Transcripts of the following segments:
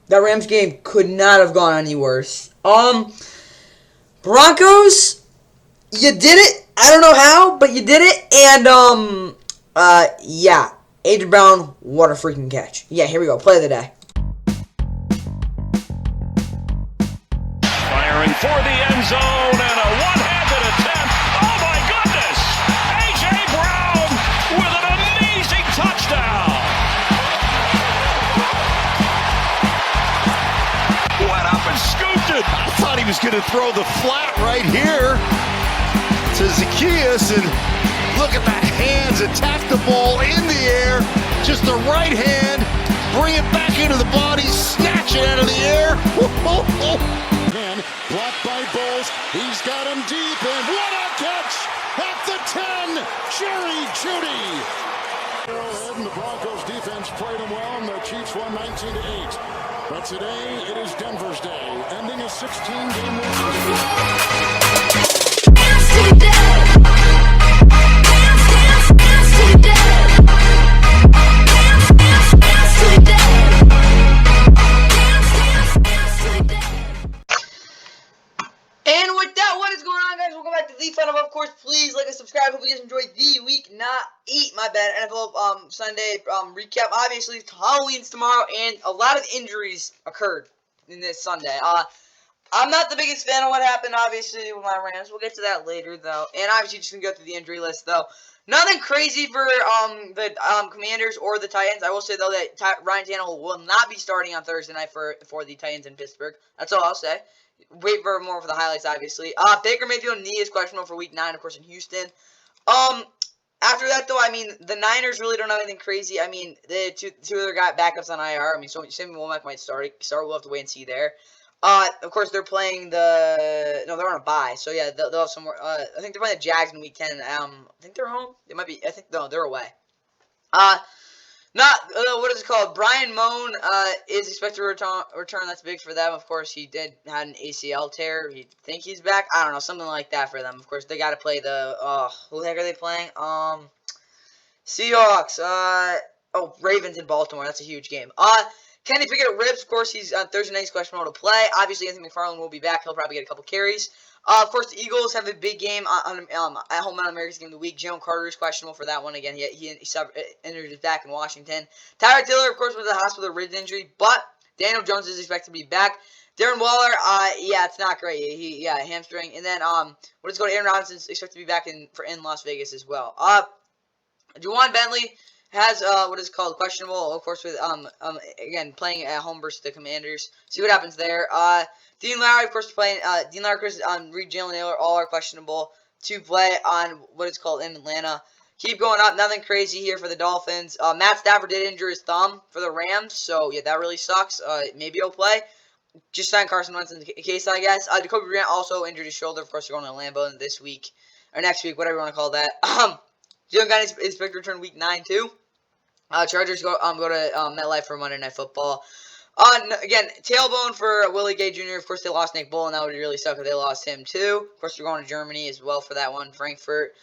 That Rams game could not have gone any worse. Broncos, you did it. I don't know how, but you did it. And, yeah. A.J. Brown, what a freaking catch. Yeah, here we go. Play of the day. Firing for the end zone and a one-handed attempt. Oh, my goodness. A.J. Brown with an amazing touchdown. Went up and scooped it. I thought he was going to throw the flat right here to Zacchaeus, and look at that hands, attack the ball in the air, just the right hand, bring it back into the body, snatch it out of the air. Man, blocked by Bowles, he's got him deep, and what a catch at the 10, Jerry Jeudy. And the Broncos defense played him well, and the Chiefs won 19-8. But today, it is Denver's day, ending a 16-game win streak. And with that, what is going on, guys? Welcome back to the Fun of course. Please like and subscribe. Hope you guys enjoyed the week NFL Sunday recap. Obviously, Halloween's tomorrow, and a lot of injuries occurred in this Sunday. I'm not the biggest fan of what happened, obviously, with my Rams. We'll get to that later, though. And obviously, just gonna go through the injury list, though. Nothing crazy for the Commanders or the Titans. I will say, though, that Ryan Tannehill will not be starting on Thursday night for the Titans in Pittsburgh. That's all I'll say. Wait for more for the highlights, obviously. Baker Mayfield knee is questionable for Week 9, of course, in Houston. After that, though, I mean, the Niners really don't have anything crazy. I mean, the two other backups on IR. I mean, so Sammy Womack might start. We'll have to wait and see there. Of course, they're playing they're on a bye. So, yeah, they'll have some more. I think they're playing the Jags in Week 10. I think they're home. No, they're away. What is it called? Brian Moan is expected to return. That's big for them. Of course, he had an ACL tear. You think he's back? I don't know, something like that for them. Of course, they got to play who the heck are they playing? Seahawks. Ravens in Baltimore. That's a huge game. Kenny Pickett ribs. Of course, he's on Thursday night. He's questionable to play. Obviously, Anthony McFarland will be back. He'll probably get a couple carries. Of course, the Eagles have a big game at home on America's Game of the Week. Jalen Carter is questionable for that one again. He injured his back in Washington. Tyrod Taylor, of course, was in the hospital with a rib injury, but Daniel Jones is expected to be back. Darren Waller, it's not great. Hamstring. And then Aaron Rodgers is expected to be back in Las Vegas as well. Juwan Bentley has questionable, of course, with again playing at home versus the Commanders. See what happens there. Dean Lowry, of course, playing. Dean Lowry, Chris, Reed, Jalen Naylor, all are questionable to play on in Atlanta. Keep going up. Nothing crazy here for the Dolphins. Matt Stafford did injure his thumb for the Rams, so yeah, that really sucks. Maybe he'll play. Just sign Carson Wentz in case, I guess. Jacoby Grant also injured his shoulder. Of course, they're going to Lambeau this week or next week, whatever you want to call that. Jalen Gunn is expected to return Week 9 too. Chargers go to MetLife for Monday Night Football. Again, tailbone for Willie Gay Jr. Of course, they lost Nick Bull, and that would really suck if they lost him too. Of course, they're going to Germany as well for that one. Frankfurt.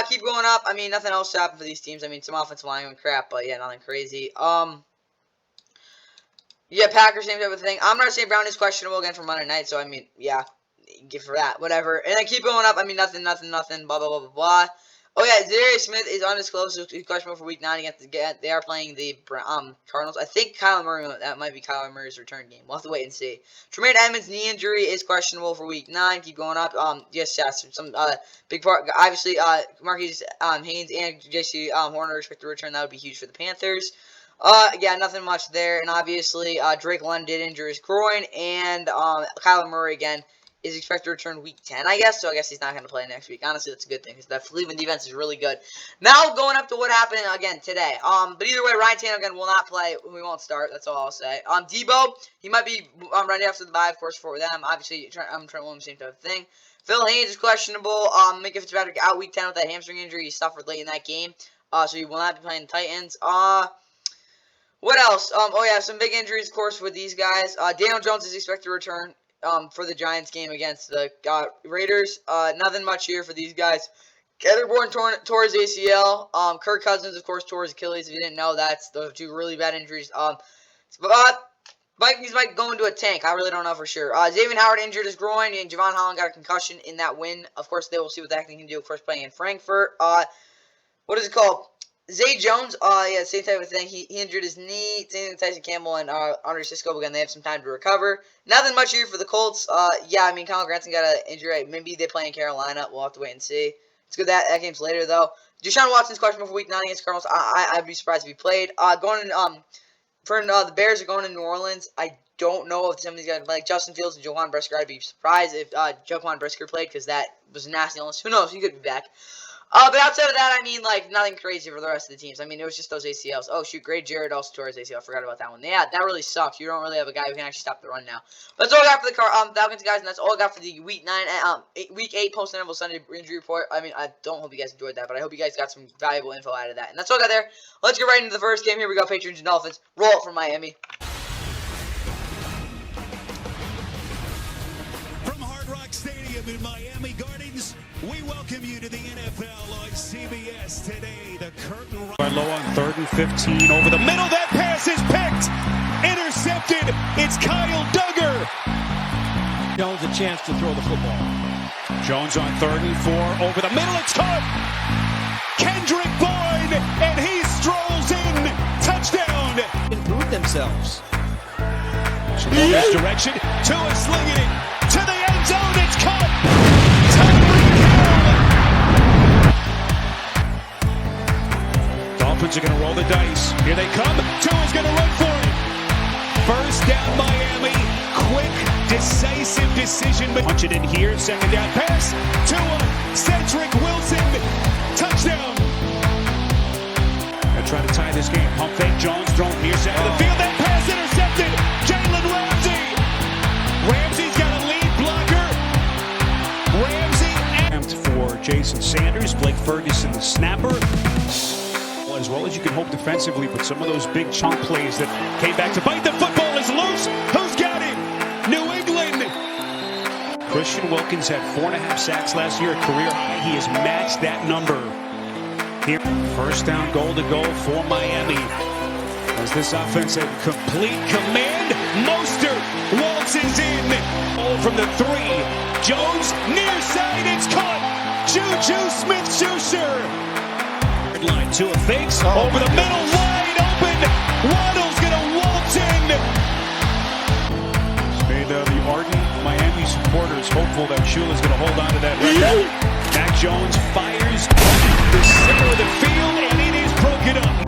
Keep going up. I mean, nothing else happened for these teams. I mean, some offensive line and crap, but yeah, nothing crazy. Packers, same type of thing. I'm not saying Brown is questionable again for Monday night, so I mean, yeah, give for that, whatever. And then keep going up. I mean, nothing, blah, blah, blah, blah, blah. Oh, yeah, Darius Smith is undisclosed. So he's questionable for Week 9 they are playing the Cardinals. I think that might be Kyler Murray's return game. We'll have to wait and see. Tremaine Edmonds' knee injury is questionable for Week 9. Keep going up. Some big part. Obviously, Marquise Haynes and J.C. Horner expect to return. That would be huge for the Panthers. Nothing much there. And obviously, Drake London did injure his groin. And Kyler Murray, again, is expected to return Week 10, I guess. So I guess he's not going to play next week. Honestly, that's a good thing because that Cleveland defense is really good. Now going up to what happened again today. But either way, Ryan Tannehill again will not play. We won't start. That's all I'll say. Debo, he might be ready after the bye, of course, for them. Obviously, Trent Williams, same type of thing. Phil Haynes is questionable. Minka Fitzpatrick out Week 10 with that hamstring injury he suffered late in that game. So he will not be playing the Titans. What else? Some big injuries, of course, with these guys. Daniel Jones is expected to return. For the Giants game against the Raiders. Nothing much here for these guys. Kendrick Bourne tore his ACL. Kirk Cousins, of course, tore his Achilles. If you didn't know, those are two really bad injuries. Vikings might go into a tank. I really don't know for sure. Xavier Howard injured his groin, and Javon Holland got a concussion in that win. Of course, they will see what that thing can do, of course, playing in Frankfurt. What is it called? Zay Jones, yeah, same type of thing. He injured his knee. Same thing with Tyson Campbell and Andre Cisco. Again, they have some time to recover. Nothing much here for the Colts. Yeah, I mean, Kyle Granson got an injury. Maybe they play in Carolina. We'll have to wait and see. It's good that game's later, though. Deshaun Watson's questionable for Week 9 against Cardinals. I'd be surprised if he played. The Bears are going to New Orleans. I don't know if somebody's going to play. Like Justin Fields and Jaquan Brisker. I'd be surprised if Jaquan Brisker played because that was a nasty illness. Who knows? He could be back. But outside of that, I mean, like, nothing crazy for the rest of the teams. I mean, it was just those ACLs. Oh, shoot, Gray Jarrett also tore his ACL. I forgot about that one. Yeah, that really sucks. You don't really have a guy who can actually stop the run now. But that's all I got for the Falcons, guys, and that's all I got for the Week 8 post-NFL Sunday injury report. I mean, I don't hope you guys enjoyed that, but I hope you guys got some valuable info out of that. And that's all I got there. Let's get right into the first game. Here we go, Patriots and Dolphins. Roll it from Miami. From Hard Rock Stadium in Miami Gardens, we welcome you to the NFL on CBS today. The curtain low on 3rd and 15 over the middle. That pass is picked, intercepted. It's Kyle Duggar. Jones a chance to throw the football. Jones on 3rd and 4 over the middle. It's caught. Kendrick Boyd, and he strolls in. Touchdown. Improve themselves. This direction. Tua slinging it to the end zone. It's caught. Dolphins are going to roll the dice. Here they come. Tua's going to run for it. First down, Miami. Quick, decisive decision. Punch it in here. Second down pass. Tua, Cedric Wilson. Touchdown. They're trying to tie this game. Pump fake. Jones thrown near side of the field. That pass intercepted. Jalen Ramsey. Ramsey's got a lead blocker. Ramsey. For Jason Sanders. Blake Ferguson, the snapper. As well as you can hope defensively, but some of those big chunk plays that came back to bite. The football is loose. Who's got it? New England. Christian Wilkins had 4.5 sacks last year, a career high. He has matched that number here. First down, goal to go for Miami. As this offense had complete command, Mostert waltzes in. Ball from the 3. Jones near side. It's caught. Juju Smith-Schuster. Line to a fakes over the middle, wide open. Waddle's gonna waltz in. Made the ardent Miami supporters hopeful that Shula's gonna hold on to that record. Mac Jones fires the center of the field, and it is broken up.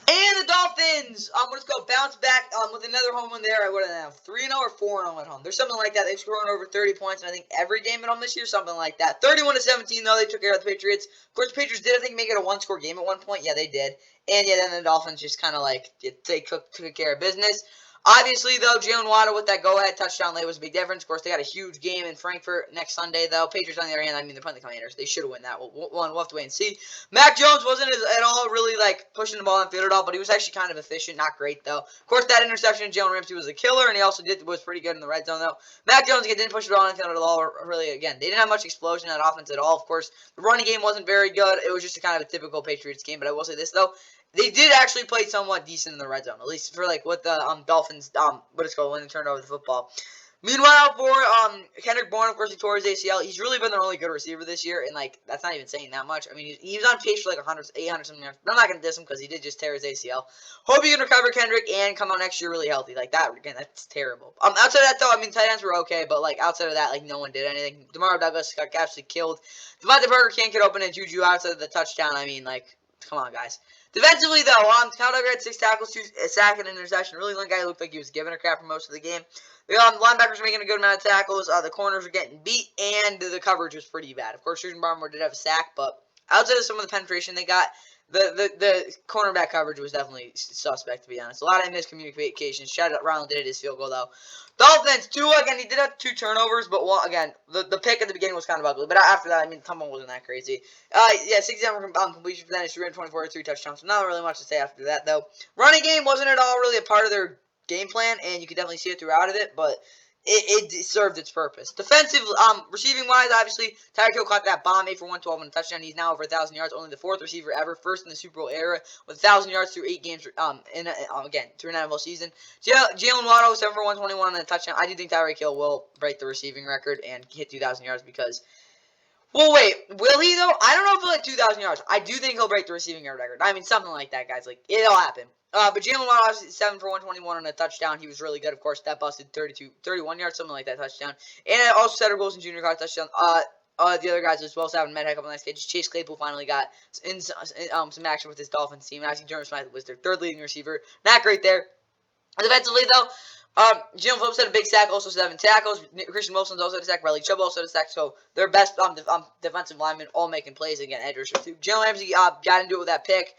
And the Dolphins, let's go bounce back with another home win there. What are they now? 3-0 or 4-0 at home? There's something like that. They've scored over 30 points, and I think every game at home this year, something like that. 31-17, though, they took care of the Patriots. Of course, the Patriots did, I think, make it a one-score game at one point. Yeah, they did. And yeah, then the Dolphins just kind of like, they took care of business. Obviously, though, Jalen Waddle with that go-ahead touchdown late was a big difference. Of course, they got a huge game in Frankfurt next Sunday, though. Patriots, on the other hand, I mean, they're playing the Commanders. They should have won that. We'll have to wait and see. Mac Jones wasn't at all really, like, pushing the ball on field at all, but he was actually kind of efficient. Not great, though. Of course, that interception, Jalen Ramsey was a killer, and he also was pretty good in the red zone, though. Mac Jones, again, didn't push the ball on field at all, really, again. They didn't have much explosion in that offense at all. Of course, the running game wasn't very good. It was just a kind of a typical Patriots game, but I will say this, though. They did actually play somewhat decent in the red zone, at least for like what the Dolphins when they turned over the football. Meanwhile, for Kendrick Bourne, of course, he tore his ACL. He's really been their only good receiver this year, and like that's not even saying that much. I mean, he was on pace for like 800 something yards. But I'm not gonna diss him because he did just tear his ACL. Hope he can recover, Kendrick, and come out next year really healthy. Like that again, that's terrible. Outside of that though, I mean, tight ends were okay, but like outside of that, like no one did anything. Demario Douglas got absolutely killed. Devontae Parker can't get open, and Juju outside of the touchdown. I mean, like, come on, guys. Defensively, though, Kyle Duggar had 6 tackles, 2 sack, and an interception. Really, one guy looked like he was giving a crap for most of the game. The linebackers were making a good amount of tackles. The corners were getting beat, and the coverage was pretty bad. Of course, Susan Barmore did have a sack, but outside of some of the penetration they got, the cornerback coverage was definitely suspect, to be honest. A lot of miscommunications. Shout out, Ronald did his field goal, though. Dolphins, Tua, again, he did have 2 turnovers, but again, the pick at the beginning was kind of ugly. But after that, I mean, the tumble wasn't that crazy. Yeah, 67 completion percentage, 324, 3 touchdowns. So not really much to say after that, though. Running game wasn't at all really a part of their game plan, and you could definitely see it throughout of it. But it served its purpose. Defensive, receiving wise, obviously, Tyreek Hill caught that bomb, 8 for 112 and a touchdown. He's now over 1,000 yards, only the 4th receiver ever, first in the Super Bowl era with 1,000 yards through 8 games. Again, through an NFL season. Jalen Waddle 7 for 121 and a touchdown. I do think Tyreek Hill will break the receiving record and hit 2,000 yards because. Well, wait, will he though? I don't know if he'll hit 2,000 yards. I do think he'll break the receiving yard record. I mean, something like that, guys. Like, it'll happen. But Jalen Waddle, obviously, 7 for 121 and a touchdown. He was really good, of course. That busted 31 yards, something like that touchdown. And also, Cedric Wilson Jr. caught a touchdown. The other guys as well, so having Med Heck up on that stage. Chase Claypool finally got in some action with his Dolphins team. And I think Jeremy Smith was their 3rd leading receiver. Not great there. Defensively, though, Jalen Phillips had a big sack, also 7 tackles. Christian Wilson's also had a sack. Bradley Chubb also had a sack. So their best defensive linemen all making plays again. Edge rushers too. Jalen Ramsey got into it with that pick.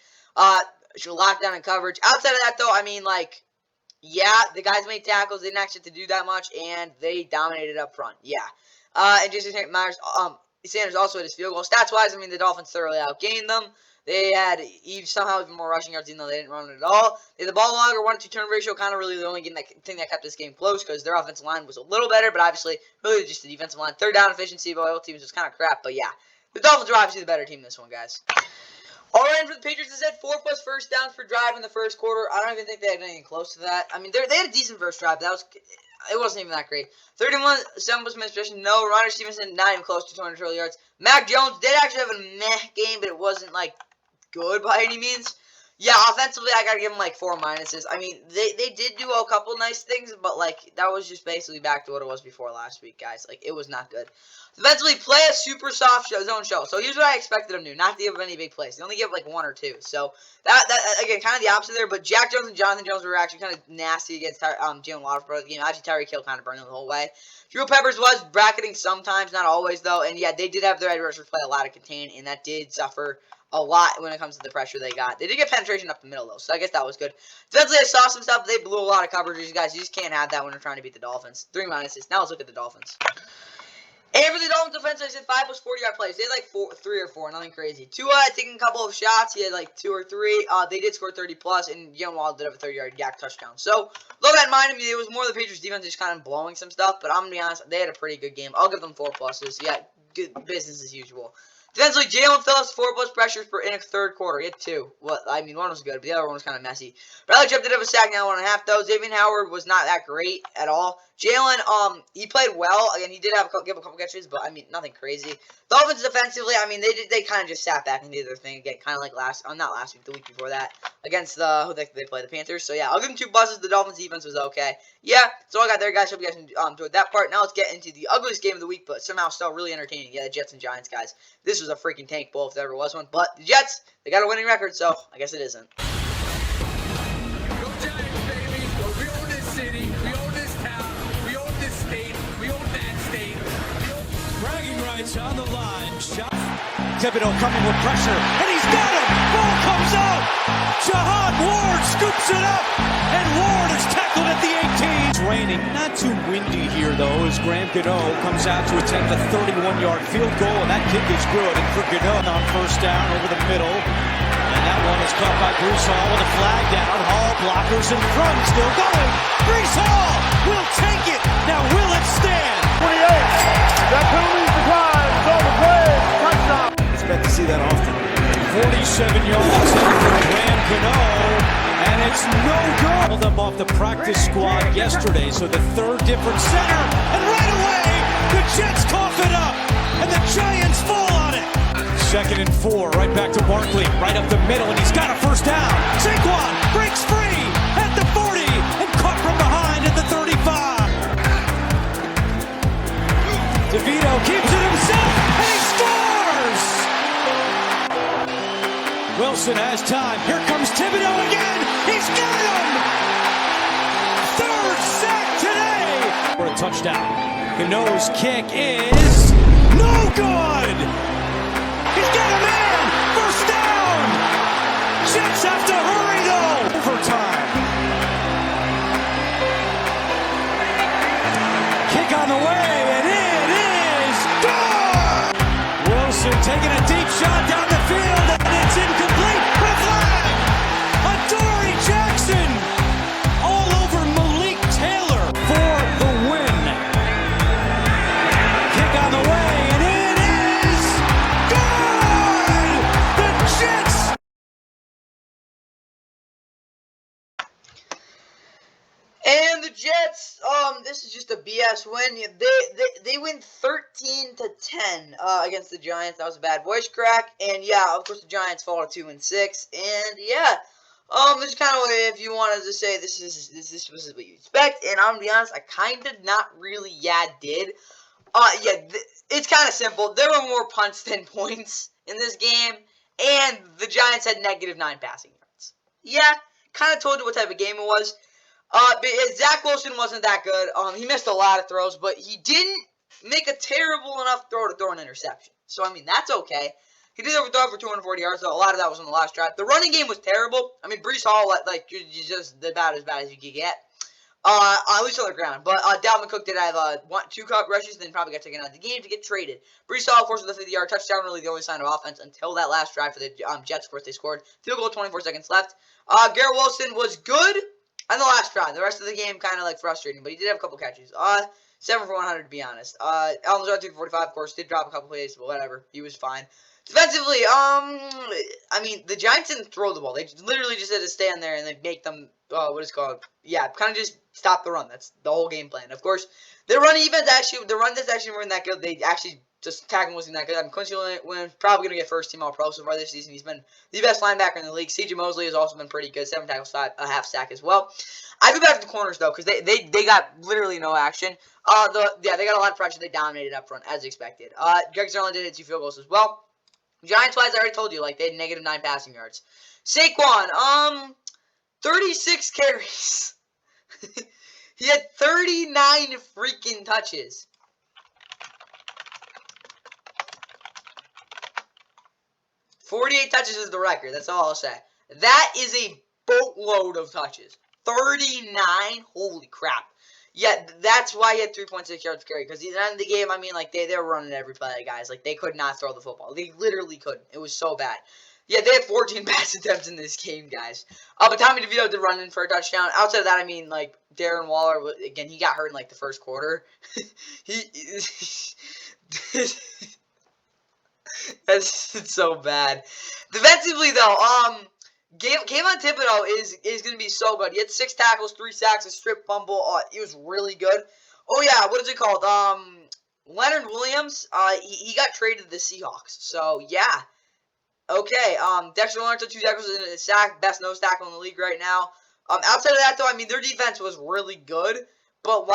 Should lock down in coverage. Outside of that, though, I mean, like, yeah, the guys made tackles. They didn't actually have to do that much, and they dominated up front. Yeah. And Jason Sanders also had his field goal. Stats-wise, I mean, the Dolphins thoroughly outgained them. They had somehow even more rushing yards, even though they didn't run it at all. They had the ball longer 1-2 turn ratio, kind of really the only thing that kept this game close because their offensive line was a little better, but obviously, really just the defensive line. 3rd down efficiency by both teams was kind of crap, but yeah. The Dolphins are obviously the better team in this one, guys. All right, for the Patriots, they said 4+ first downs per drive in the first quarter. I don't even think they had anything close to that. I mean, they had a decent first drive. It wasn't even that great. 31, 7+ minutes possession. No, Ronald Stevenson, not even close to 200 total yards. Mac Jones did actually have a meh game, but it wasn't, like, good by any means. Yeah, offensively, I gotta give them, like, 4 minuses. I mean, they did do a couple nice things, but, like, that was just basically back to what it was before last week, guys. Like, it was not good. Defensively, play a super soft zone show. So here's what I expected them to do. Not to give any big plays. They only give like 1 or 2. So that again, kind of the opposite there. But Jack Jones and Jonathan Jones were actually kind of nasty against Jalen Waddle for the game. Actually, Tyreek Hill kind of burned them the whole way. Drew Peppers was bracketing sometimes, not always though. And yeah, they did have their edge rushers play a lot of contain, and that did suffer a lot when it comes to the pressure they got. They did get penetration up the middle though, so I guess that was good. Defensively, I saw some stuff. They blew a lot of coverages, guys. You just can't have that when they're trying to beat the Dolphins. 3 minuses. Now let's look at the Dolphins. And for the Dolphins defense, I said 5+ 40-yard plays. They had like 3 or 4, nothing crazy. Tua taking a couple of shots. He had like 2 or 3. They did score 30+, and Jalen Waddle did have a 30-yard yak touchdown. So, look that in mind. I mean, it was more the Patriots defense just kind of blowing some stuff, but I'm going to be honest, they had a pretty good game. I'll give them 4 pluses. Yeah, good business as usual. Defensively, Jalen Phillips, 4+ pressures in a 3rd quarter. He had 2. Well, I mean, 1 was good, but the other one was kind of messy. Bradley Chubb did have a sack, now 1.5, though. Xavier Howard was not that great at all. Jalen, he played well. Again, he did give a couple catches, but, I mean, nothing crazy. Dolphins defensively, I mean, they kind of just sat back and did their thing again, kind of like not last week, the week before that, against who they play, the Panthers. So, yeah, I'll give them 2 pluses. The Dolphins defense was okay. Yeah, that's all I got there, guys. Hope you guys enjoyed that part. Now let's get into the ugliest game of the week, but somehow still really entertaining. Yeah, the Jets and Giants, guys. This was a freaking tank bowl if there ever was one. But the Jets, they got a winning record, so I guess it isn't. Go Giants, baby. We own this city. We own this town. We own this state. We own that state. Bragging rights on the line. Shot. Thibodeau coming with pressure, and he's got him. Ball comes out. Jahan Ward scoops it up, and Ward is tackled at the 18. It's raining. Not too windy here, though, as Graham Gano comes out to attempt a 31-yard field goal, and that kick is good. And for Gano on 1st down over the middle. And that one is caught by Brees Hall with a flag down. Hall blockers in front, still going. Brees Hall will take it. Now will it stand? 28. That penalty decline. It's on the play. Touchdown. Expect to see that often. 47 yards for Graham Gano, and it's no good. Pulled up off the practice squad yesterday, so the 3rd different center, and right away, the Jets cough it up, and the Giants fall on it. 2nd and 4, right back to Barkley, right up the middle, and he's got a 1st down. Saquon breaks free at the 40, and caught from behind at the 35. DeVito keeps it himself, and he scores! Wilson has time. Here comes Thibodeau again. He's got him! 3rd sack today! For a touchdown. Gano's kick is no good! He's got a man! 1st down! Jets have to hurry though! Overtime. Kick on the way, and it is good! Wilson taking a deep shot down the field, and it's incomplete. With a flag! Adoree Jackson all over Malik Taylor for the win. Jets, this is just a BS win. They win 13-10 against the Giants. That was a bad voice crack. And yeah, of course the Giants fall to 2-6. And yeah, this is kind of if you wanted to say this was what you expect. And I'm gonna be honest, I kind of not really did. It's kind of simple. There were more punts than points in this game, and the Giants had -9 passing yards. Yeah, kind of told you what type of game it was. But Zach Wilson wasn't that good. He missed a lot of throws, but he didn't make a terrible enough throw to throw an interception. So, I mean, that's okay. He did throw for 240 yards, so a lot of that was on the last drive. The running game was terrible. I mean, Breece Hall, you just about as bad as you could get. At least on the ground. But Dalvin Cook did have 2 cut rushes, then probably got taken out of the game to get traded. Breece Hall, of course, with a 50-yard touchdown, really the only sign of offense until that last drive for the Jets. Of course, they scored. Field goal, 24 seconds left. Garrett Wilson was good on the last drive. The rest of the game kind of frustrating, but he did have a couple catches. 7 for 100 to be honest. Allen Lazard 2 for 45, of course, did drop a couple plays, but whatever. He was fine. Defensively, I mean, the Giants didn't throw the ball. They literally just had to stand there and make them, what is it called? Yeah, kind of just stop the run. That's the whole game plan. Of course, their run defense the run defense actually weren't that good. They actually just tackling wasn't that good. I mean, Quincy Williams probably going to get first team All-Pro so far this season. He's been the best linebacker in the league. C.J. Mosley has also been pretty good. 7 tackles, a half sack as well. I go back to the corners, though, because they got literally no action. They got a lot of pressure. They dominated up front, as expected. Greg Zerlin did hit 2 field goals as well. Giants-wise, I already told you, they had -9 passing yards. Saquon, 36 carries. He had 39 freaking touches. 48 touches is the record. That's all I'll say. That is a boatload of touches. 39? Holy crap. Yeah, that's why he had 3.6 yards carry. Because at the end of the game, I mean, they were running every play, guys. They could not throw the football. They literally couldn't. It was so bad. Yeah, they had 14 pass attempts in this game, guys. But Tommy DeVito did run in for a touchdown. Outside of that, I mean, Darren Waller, again, he got hurt in, the first quarter. It's so bad. Defensively, though, Kayvon Thibodeau is going to be so good. He had 6 tackles, 3 sacks, a strip fumble. He was really good. Oh, yeah, what is it called? Leonard Williams, he got traded to the Seahawks. So, yeah. Okay, Dexter Lawrence had 2 tackles and a sack. Best nose tackle in the league right now. Outside of that, though, I mean, their defense was really good. But,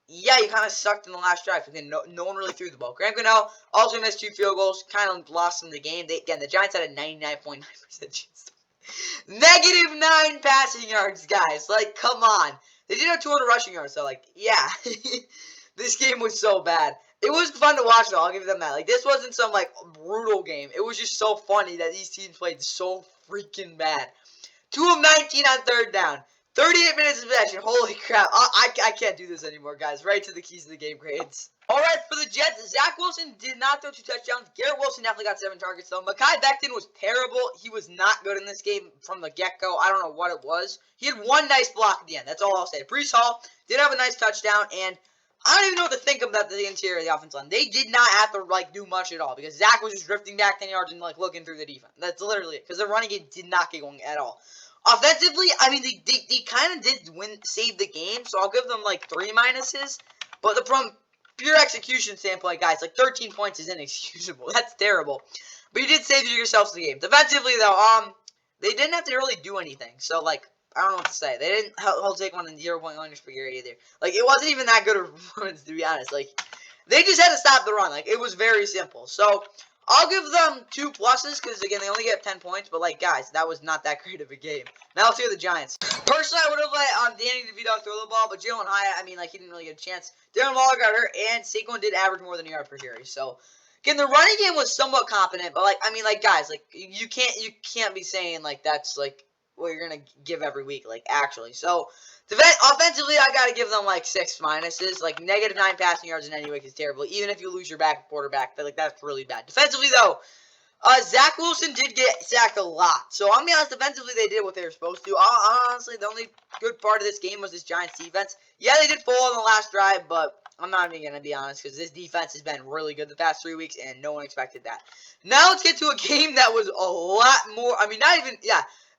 yeah, you kind of sucked in the last drive because no one really threw the ball. Graham Gano also missed 2 field goals, kind of lost in the game. Again, the Giants had a 99.9% chance. -9 passing yards, guys. Come on. They did have 200 rushing yards, so, yeah. This game was so bad. It was fun to watch, though. I'll give them that. This wasn't some, brutal game. It was just so funny that these teams played so freaking bad. 2 of 19 on 3rd down. 38 minutes of possession. Holy crap. I can't do this anymore, guys. Right to the keys of the game grades. Alright, for the Jets, Zach Wilson did not throw 2 touchdowns. Garrett Wilson definitely got 7 targets, though. Mekhi Becton was terrible. He was not good in this game from the get-go. I don't know what it was. He had 1 nice block at the end. That's all I'll say. Breece Hall did have a nice touchdown, and I don't even know what to think about the interior of the offensive line. They did not have to, do much at all, because Zach was just drifting back 10 yards and, looking through the defense. That's literally it, because the running game did not get going at all. Offensively, I mean, they kind of did save the game, so I'll give them, 3 minuses. But from pure execution standpoint, guys, 13 points is inexcusable. That's terrible. But you did save yourselves the game. Defensively, though, they didn't have to really do anything. So, I don't know what to say. They didn't hold take one in 0-point line for Gary either. It wasn't even that good of a performance, to be honest. They just had to stop the run. It was very simple. So, I'll give them 2 pluses, because, again, they only get 10 points. But, guys, that was not that great of a game. Now, let's hear the Giants. Personally, I would have let Danny DeVito throw the ball, but Jalen Hyatt, I mean, he didn't really get a chance. Darren Waller got hurt, and Saquon did average more than a yard per carry. So, again, the running game was somewhat competent, but, guys, you can't be saying, that's, what you're going to give every week, actually. So, offensively, I got to give them, 6 minuses. -9 passing yards in any week is terrible. Even if you lose your quarterback, that's really bad. Defensively, though, Zach Wilson did get sacked a lot. So, I'm going to be honest, defensively, they did what they were supposed to. Honestly, the only good part of this game was this Giants defense. Yeah, they did fall on the last drive, but I'm not even going to be honest, because this defense has been really good the past 3 weeks, and no one expected that. Now, let's get to a game that was a lot more,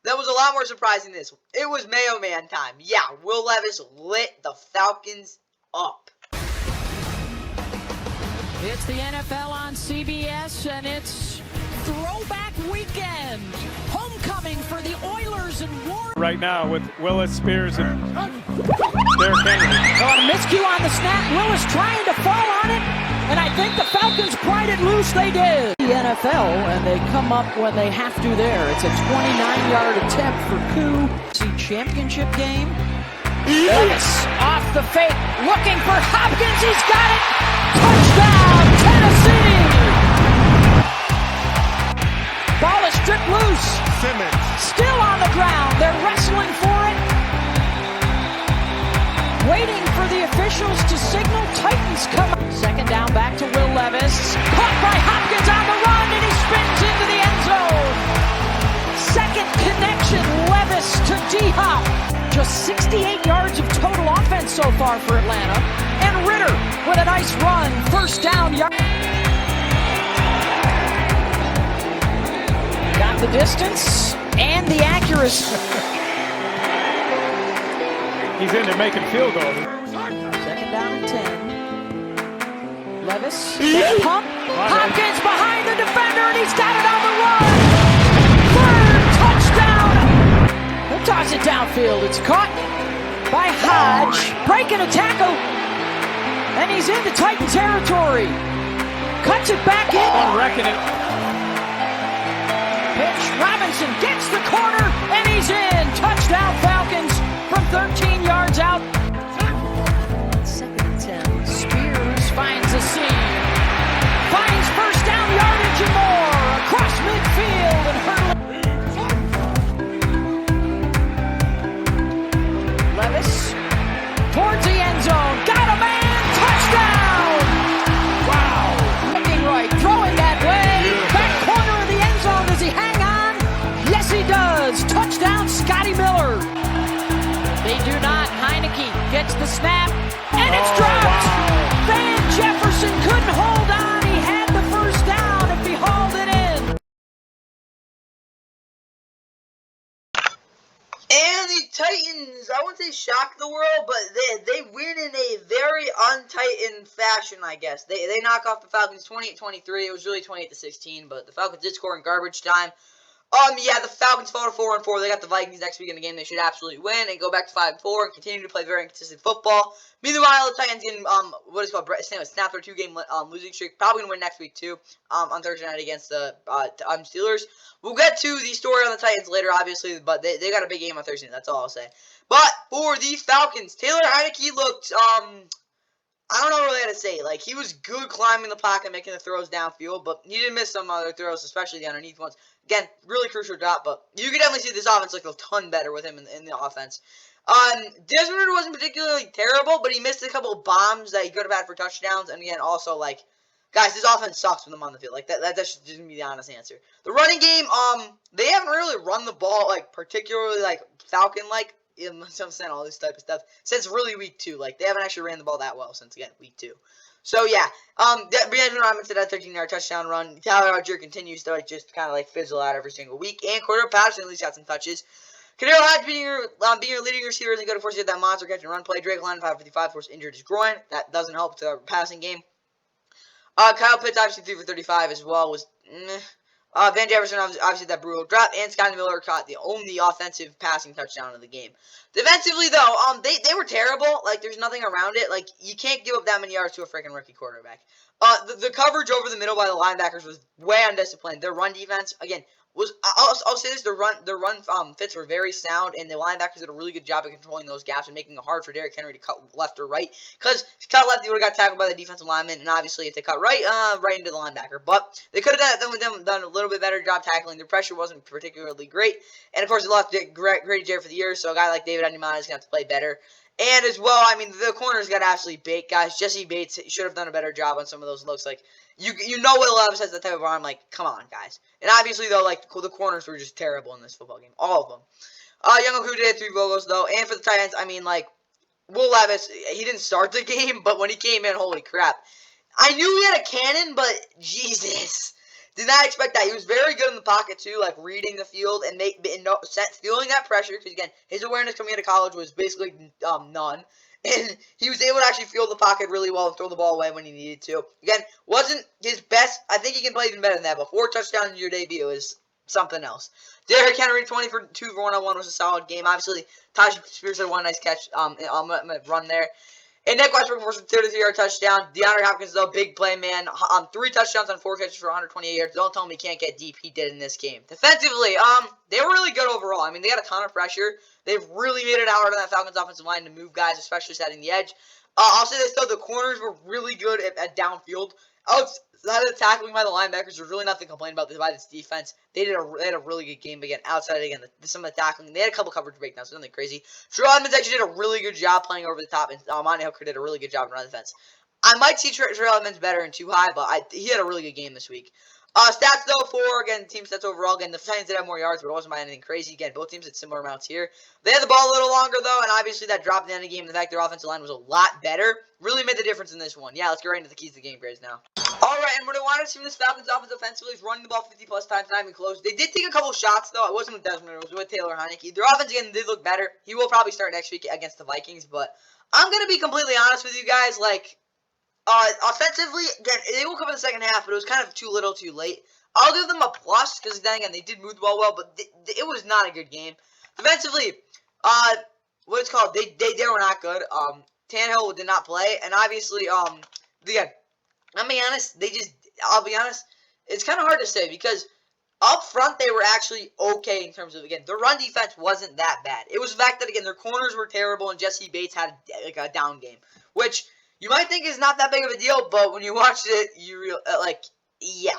that was a lot more surprising than this. It was Mayo Man time. Yeah, Will Levis lit the Falcons up. It's the NFL on CBS, and it's Throwback Weekend. Homecoming for the Oilers and Warriors. Right now with Willis, Spears, and Derrick Henry. Oh, a miscue on the snap. Willis trying to fall on it, and I think the Falcons pried it loose. They did. The NFL, and they come up when they have to there. It's a 29-yard attempt for Koo. See championship game. Levis off the fake, looking for Hopkins. He's got it. Touchdown, Tennessee. Ball is stripped loose. Simmons. Still on the ground. They're wrestling for it. Waiting for the officials to signal. Titans come up. Second down, back to Will Levis. Caught by Hopkins on the run, and he spins into the end zone. Second connection, Levis to D-Hop. Just 68 yards of total offense so far for Atlanta. And Ritter with a nice run. First down. Got the distance and the accuracy. He's in there making field goals. Second down and 10. Levis, big pump. Hopkins behind the defender, and he's got it on the run. Third touchdown. He'll toss it downfield. It's caught by Hodge. Breaking a tackle. And he's into Titan territory. Cuts it back in. Wrecking it. Pitch. Robinson gets the corner, and he's in. Touchdown Falcons from 13 yards out. Second and 10. Spears finds a seam. Finds first down yardage and more. Across midfield and hurdling. Levis towards the end zone. Got a man. Touchdown. Wow. Looking right. Throwing that way. Back corner of the end zone. Does he hang on? Yes, he does. Touchdown, Scotty Miller. They do not. Heineke gets the snap, and it's dropped. Wow. Van Jefferson couldn't hold on. He had the first down if he hauled it in. And the Titans, I wouldn't say shock the world, but they win in a very untightened fashion, I guess. They knock off the Falcons 28-23. It was really 28-16, but the Falcons did score in garbage time. Yeah, the Falcons fall to 4-4. They got the Vikings next week in the game. They should absolutely win and go back to 5-4 and continue to play very inconsistent football. Meanwhile, the Titans getting snap their 2-game losing streak. Probably gonna win next week too. On Thursday night against the Steelers. We'll get to the story on the Titans later, obviously, but they got a big game on Thursday. That's all I'll say. But for these Falcons, Taylor Heineke looked I don't know really how to say. Like, he was good climbing the pocket, making the throws downfield, but he did miss some other throws, especially the underneath ones. Again, really crucial drop, but you can definitely see this offense look a ton better with him in the offense. Desmond Ridder wasn't particularly terrible, but he missed a couple of bombs that he could have had for touchdowns. And again, also, like, guys, this offense sucks with him on the field. Like, that's just be the honest answer. The running game, they haven't really run the ball, like, particularly, like, Falcon-like. In some sense, all this type of stuff since really week 2. Like, they haven't actually ran the ball that well since, again, week 2. So, yeah, Brandon Robinson had a 13-yard touchdown run. Tyler Algier continues to, like, just kind of, like, fizzle out every single week. And Cordell Patterson at least got some touches. Kadarius Hodge being your leading receiver isn't good. Of course, he had that monster catch and run play. Drake London, 555, of course, injured his groin. That doesn't help the passing game. Kyle Pitts, obviously, 3 for 35 as well. Was Van Jefferson, obviously, that brutal drop, and Scotty Miller caught the only offensive passing touchdown of the game. Defensively, though, they were terrible. Like, there's nothing around it. Like, you can't give up that many yards to a freaking rookie quarterback. The coverage over the middle by the linebackers was way undisciplined. Their run defense, again, was I'll say this: the run fits were very sound, and the linebackers did a really good job of controlling those gaps and making it hard for Derrick Henry to cut left or right. Because if he cut left, he would have got tackled by the defensive lineman, and obviously if they cut right, right into the linebacker. But they could have done a little bit better job tackling. Their pressure wasn't particularly great, and of course they lost Grady Jarrett for the year, so a guy like David Onyemata is gonna have to play better. And as well, I mean, the corners got absolutely baked, guys. Jesse Bates should have done a better job on some of those looks. Like, you know Will Levis has that type of arm. Like, come on, guys. And obviously, though, like, the corners were just terrible in this football game. All of them. Young Okuda did 3 field goals, though. And for the Titans, I mean, like, Will Levis, he didn't start the game, but when he came in, holy crap. I knew he had a cannon, but Jesus. Did not expect that. He was very good in the pocket, too, like reading the field and feeling that pressure. Because, again, his awareness coming into college was basically none. And he was able to actually feel the pocket really well and throw the ball away when he needed to. Again, wasn't his best. I think he can play even better than that. But 4 touchdowns in your debut is something else. Derrick Henry, 20 for 2 for 101 was a solid game. Obviously, Tyjae Spears had one nice catch on a run there. And Nick Westbrook for a 33-yard touchdown. DeAndre Hopkins, though, big play, man. 3 touchdowns on 4 catches for 128 yards. Don't tell me he can't get deep. He did in this game. Defensively, they were really good overall. I mean, they got a ton of pressure. They've really made it hard on that Falcons offensive line to move guys, especially setting the edge. I'll say this, though. The corners were really good at downfield. Outside of the tackling by the linebackers, there's really nothing to complain about by this defense. They had a really good game, but again, outside of some of the tackling, they had a couple coverage breakdowns, nothing crazy. Terrell Edmonds actually did a really good job playing over the top, and Monty Hooker did a really good job running the defense. I might see Terrell Edmonds better in too high, but he had a really good game this week. Stats, though, again, team stats overall. Again, the Titans did have more yards, but it wasn't by anything crazy. Again, both teams had similar amounts here. They had the ball a little longer, though, and obviously that drop at the end of the game, the fact their offensive line was a lot better, really made the difference in this one. Yeah, let's get right into the keys to the game grades now. All right, and what I wanted to see from this Falcons offense offensively is running the ball 50-plus times, not even close. They did take a couple shots, though. It wasn't with Desmond. It was with Taylor Heinicke. Their offense, again, did look better. He will probably start next week against the Vikings, but I'm going to be completely honest with you guys. Offensively, again, they will come in the second half, but it was kind of too little too late. I'll give them a plus, because then again, they did move the ball well, but it was not a good game. Defensively, they were not good. Tannehill did not play, and obviously, again, I'll be honest, it's kind of hard to say, because up front, they were actually okay in terms of, again, their run defense wasn't that bad. It was the fact that, again, their corners were terrible, and Jesse Bates had, a down game, which you might think is not that big of a deal, but when you watched it, yeah.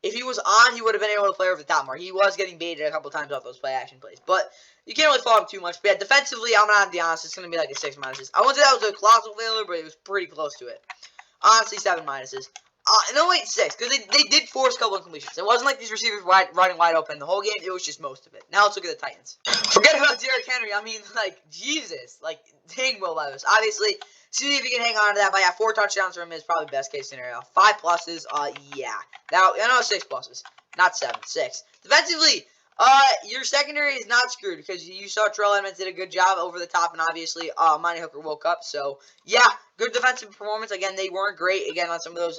If he was on, he would have been able to play over the top more. He was getting baited a couple times off those play-action plays. But you can't really fault him too much. But yeah, defensively, I'm not going to be honest. It's going to be like a 6 minuses. I won't say that was a colossal failure, but it was pretty close to it. Honestly, 7 minuses. No, wait, 6. Because they did force a couple incompletions. It wasn't like these receivers running wide open the whole game. It was just most of it. Now let's look at the Titans. Forget about Derrick Henry. I mean, Jesus. Dang Will Levis. Obviously, see if he can hang on to that. But yeah, 4 touchdowns for him is probably best case scenario. 5 pluses, yeah. Now, 6 pluses. Not 7, 6. Defensively, your secondary is not screwed because you saw Terrell Edmonds did a good job over the top, and obviously, Monty Hooker woke up. So, yeah, good defensive performance. Again, they weren't great, again, on some of those,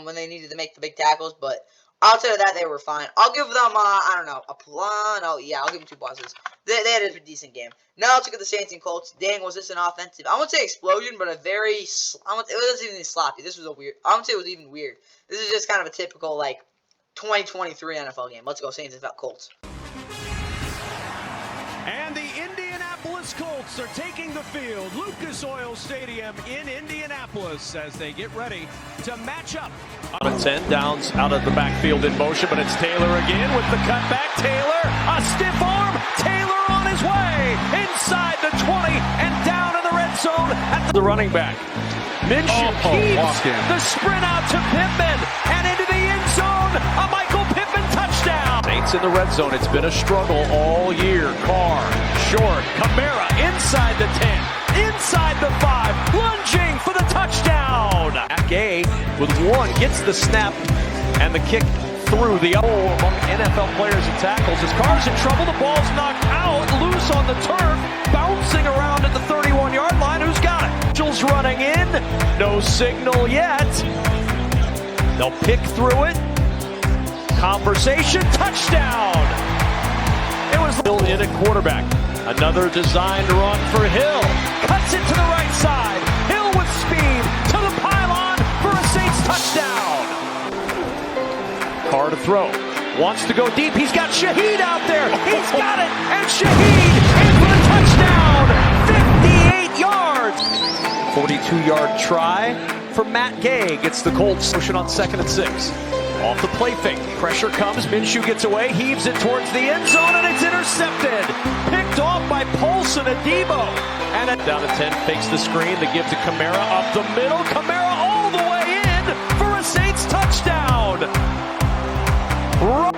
when they needed to make the big tackles, but outside of that, they were fine. I'll give them, I'll give them 2 pluses. They had a decent game. Now let's look at the Saints and Colts. Dang, was this an offensive, I won't say explosion, but it wasn't even sloppy. I won't say it was even weird. This is just kind of a typical, 2023 NFL game. Let's go, Saints and Colts. And the Indianapolis Colts are taking the field, Lucas Oil Stadium in Indianapolis, as they get ready to match up. On a 10, Downs out of the backfield in motion, but it's Taylor again with the cutback. Taylor, a stiff arm. Taylor on his way inside the 20 and down in the red zone at the running back. Minshew keeps the sprint out to Pittman and into the end zone. A Michael Pittman touchdown. Saints in the red zone. It's been a struggle all year. Carr, short. Kamara inside the 10, inside the 5, lunging for the touchdown. Gay with 1 gets the snap and the kick through the hole among NFL players and tackles. As Carr's in trouble, the ball's knocked out, loose on the turf, bouncing around at the 31-yard line. Who's got it? Angels running in. No signal yet. They'll pick through it. Conversation. Touchdown. It was Hill in at quarterback. Another designed run for Hill. Cuts it to the right side. Hill with speed to the pylon for a Saints touchdown. Carr to throw. Wants to go deep. He's got Shaheed out there. He's got it. And Shaheed in for the touchdown. 58 yards. 42-yard try for Matt Gay. Gets the Colts pushing on 2nd and 6. Off the play fake. Pressure comes. Minshew gets away. Heaves it towards the end zone, and it's intercepted. Picked off by Paulson Adebo. And it down to 10. Fakes the screen. The give to Kamara up the middle. Kamara all the way in for a Saints touchdown.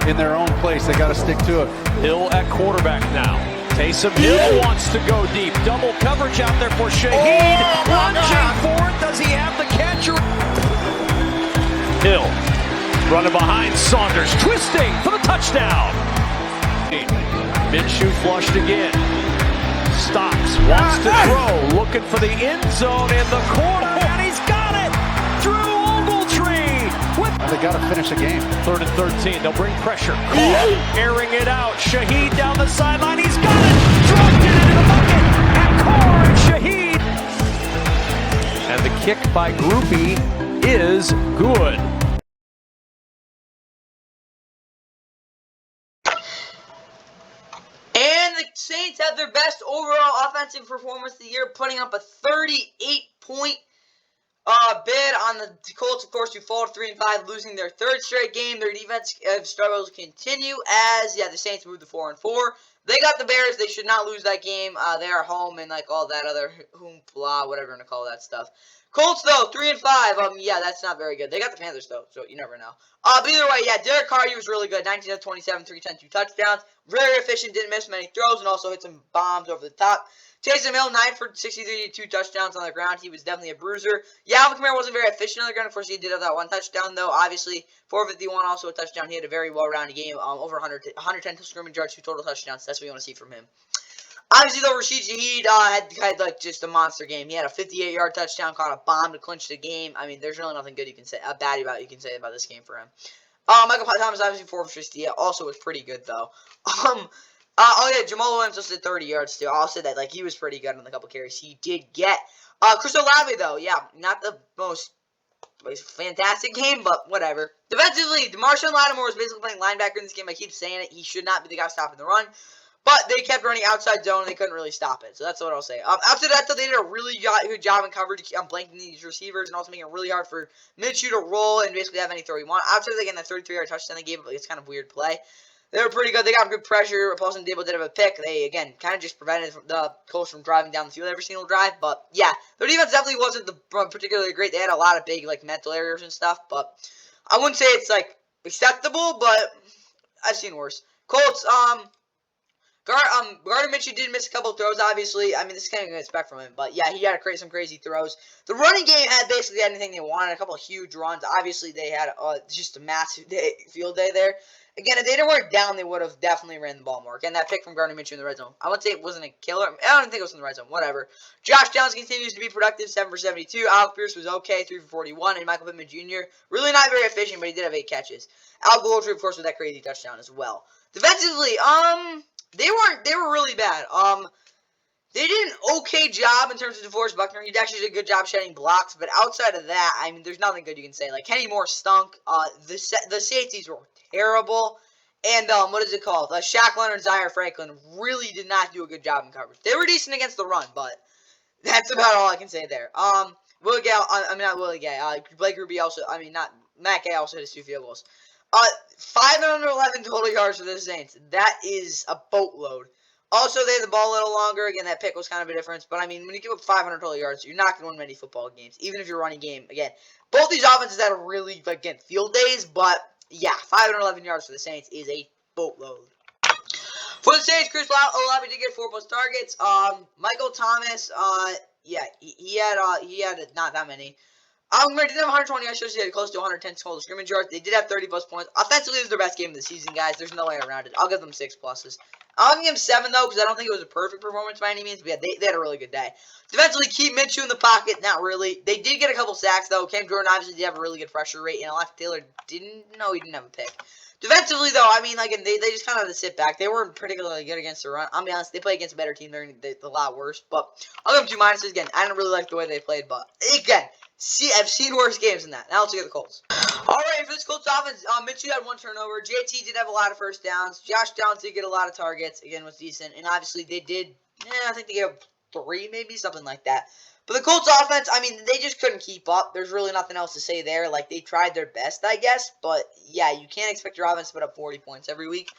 In their own place, they got to stick to it. Hill at quarterback now. Taysom Hill wants to go deep. Double coverage out there for Shaheed. Lunging for it. Does he have the catcher? Hill Running behind Saunders, twisting for the touchdown. Minshew flushed again. Stops, wants to throw, looking for the end zone in the corner, and he's got it! Drew Ogletree! They got to finish the game. 3rd and 13, they'll bring pressure. Call, airing it out. Shaheed down the sideline, he's got it! Dropped it into the bucket! And Carr and Shaheed! And the kick by Groupie is good. And the Saints have their best overall offensive performance of the year, putting up a 38-point bid on the Colts, of course, who fall to 3-5, losing their 3rd straight game. Their defense struggles continue as, the Saints move to 4-4. They got the Bears. They should not lose that game. They are home and, all that other hoopla, whatever you want to call that stuff. Colts, though, 3-5. That's not very good. They got the Panthers, though, so you never know. But either way, Derek Carr, he was really good. 19 of 27, 310, 2 touchdowns. Very efficient, didn't miss many throws, and also hit some bombs over the top. Taysom Hill, 9 for 63, 2 touchdowns on the ground. He was definitely a bruiser. Alvin Kamara wasn't very efficient on the ground. Of course, he did have that 1 touchdown, though. Obviously, 451, also a touchdown. He had a very well-rounded game. Over 110 scrimmage yards, 2 total touchdowns. That's what you want to see from him. Obviously, though, Rashid Shaheed had just a monster game. He had a 58-yard touchdown, caught a bomb to clinch the game. I mean, there's really nothing good you can say, bad about this game for him. Michael Thomas, obviously, 4 for 60, also was pretty good, though. Jamal Williams just did 30 yards, too. I'll say that, he was pretty good on the couple carries he did get. Chris Olave, though, not the most fantastic game, but whatever. Defensively, Marshawn Lattimore was basically playing linebacker in this game. I keep saying it. He should not be the guy stopping the run. But they kept running outside zone, and they couldn't really stop it. So that's what I'll say. After that, though, they did a really good job in coverage on blanking these receivers and also making it really hard for Minshew to roll and basically have any throw he want. After they get that 33-yard touchdown they gave, it's kind of a weird play. They were pretty good. They got good pressure. Paulson Dable did have a pick. They, again, kind of just prevented the Colts from driving down the field every single drive. But, their defense definitely wasn't particularly great. They had a lot of big, mental errors and stuff. But I wouldn't say it's, acceptable, but I've seen worse. Colts, Gardner Minshew did miss a couple of throws, obviously. I mean, this is kind of going to expect from him. But, he had to create some crazy throws. The running game had basically anything they wanted. A couple of huge runs. Obviously, they had just a massive field day there. Again, if they didn't work down, they would have definitely ran the ball more. Again, that pick from Gardner Minshew in the red zone. I wouldn't say it wasn't a killer. I don't think it was in the red zone. Whatever. Josh Downs continues to be productive, 7 for 72. Alec Pierce was okay, 3 for 41. And Michael Pittman Jr., really not very efficient, but he did have 8 catches. Al Goldsmith, of course, with that crazy touchdown as well. Defensively, they were really bad. They did an okay job in terms of DeForest Buckner. He actually did a good job shedding blocks, but outside of that, I mean, there's nothing good you can say. Kenny Moore stunk. The safeties were terrible. And, what is it called? Shaq Leonard and Zaire Franklin really did not do a good job in coverage. They were decent against the run, but that's about all I can say there. Willie Gay, not Willie Gay. Blake Ruby also, Matt Gay also hit his 2 field goals. 511 total yards for the Saints. That is a boatload. Also, they had the ball a little longer. Again, that pick was kind of a difference. But, when you give up 500 total yards, you're not going to win many football games. Even if you're running game. Again, both these offenses had a really, field days. But, 511 yards for the Saints is a boatload. For the Saints, Chris Olave did get 4+ targets. Michael Thomas, he had not that many. They did have 120 yards. They had close to 110 total scrimmage yards. They did have 30+ points. Offensively, it was their best game of the season, guys. There's no way around it. I'll give them 6+. I'll give them 7, though, because I don't think it was a perfect performance by any means. But, they had a really good day. Defensively, keep Minshew in the pocket. Not really. They did get a couple sacks, though. Cam Jordan obviously did have a really good pressure rate. And Alex Taylor didn't have a pick. Defensively, though, they just kind of had to sit back. They weren't particularly good against the run. I'll be honest, they play against a better team. They're a lot worse. But I'll give them 2 minuses. Again, I didn't really like the way they played. But, again, I've seen worse games than that. Now let's look at the Colts. Alright, for this Colts offense, Minshew had 1 turnover. JT did have a lot of first downs. Josh Downs did get a lot of targets. Again, was decent. And obviously, they did, I think they gave 3, maybe, something like that. But the Colts offense, they just couldn't keep up. There's really nothing else to say there. They tried their best, I guess. But, you can't expect your offense to put up 40 points every week.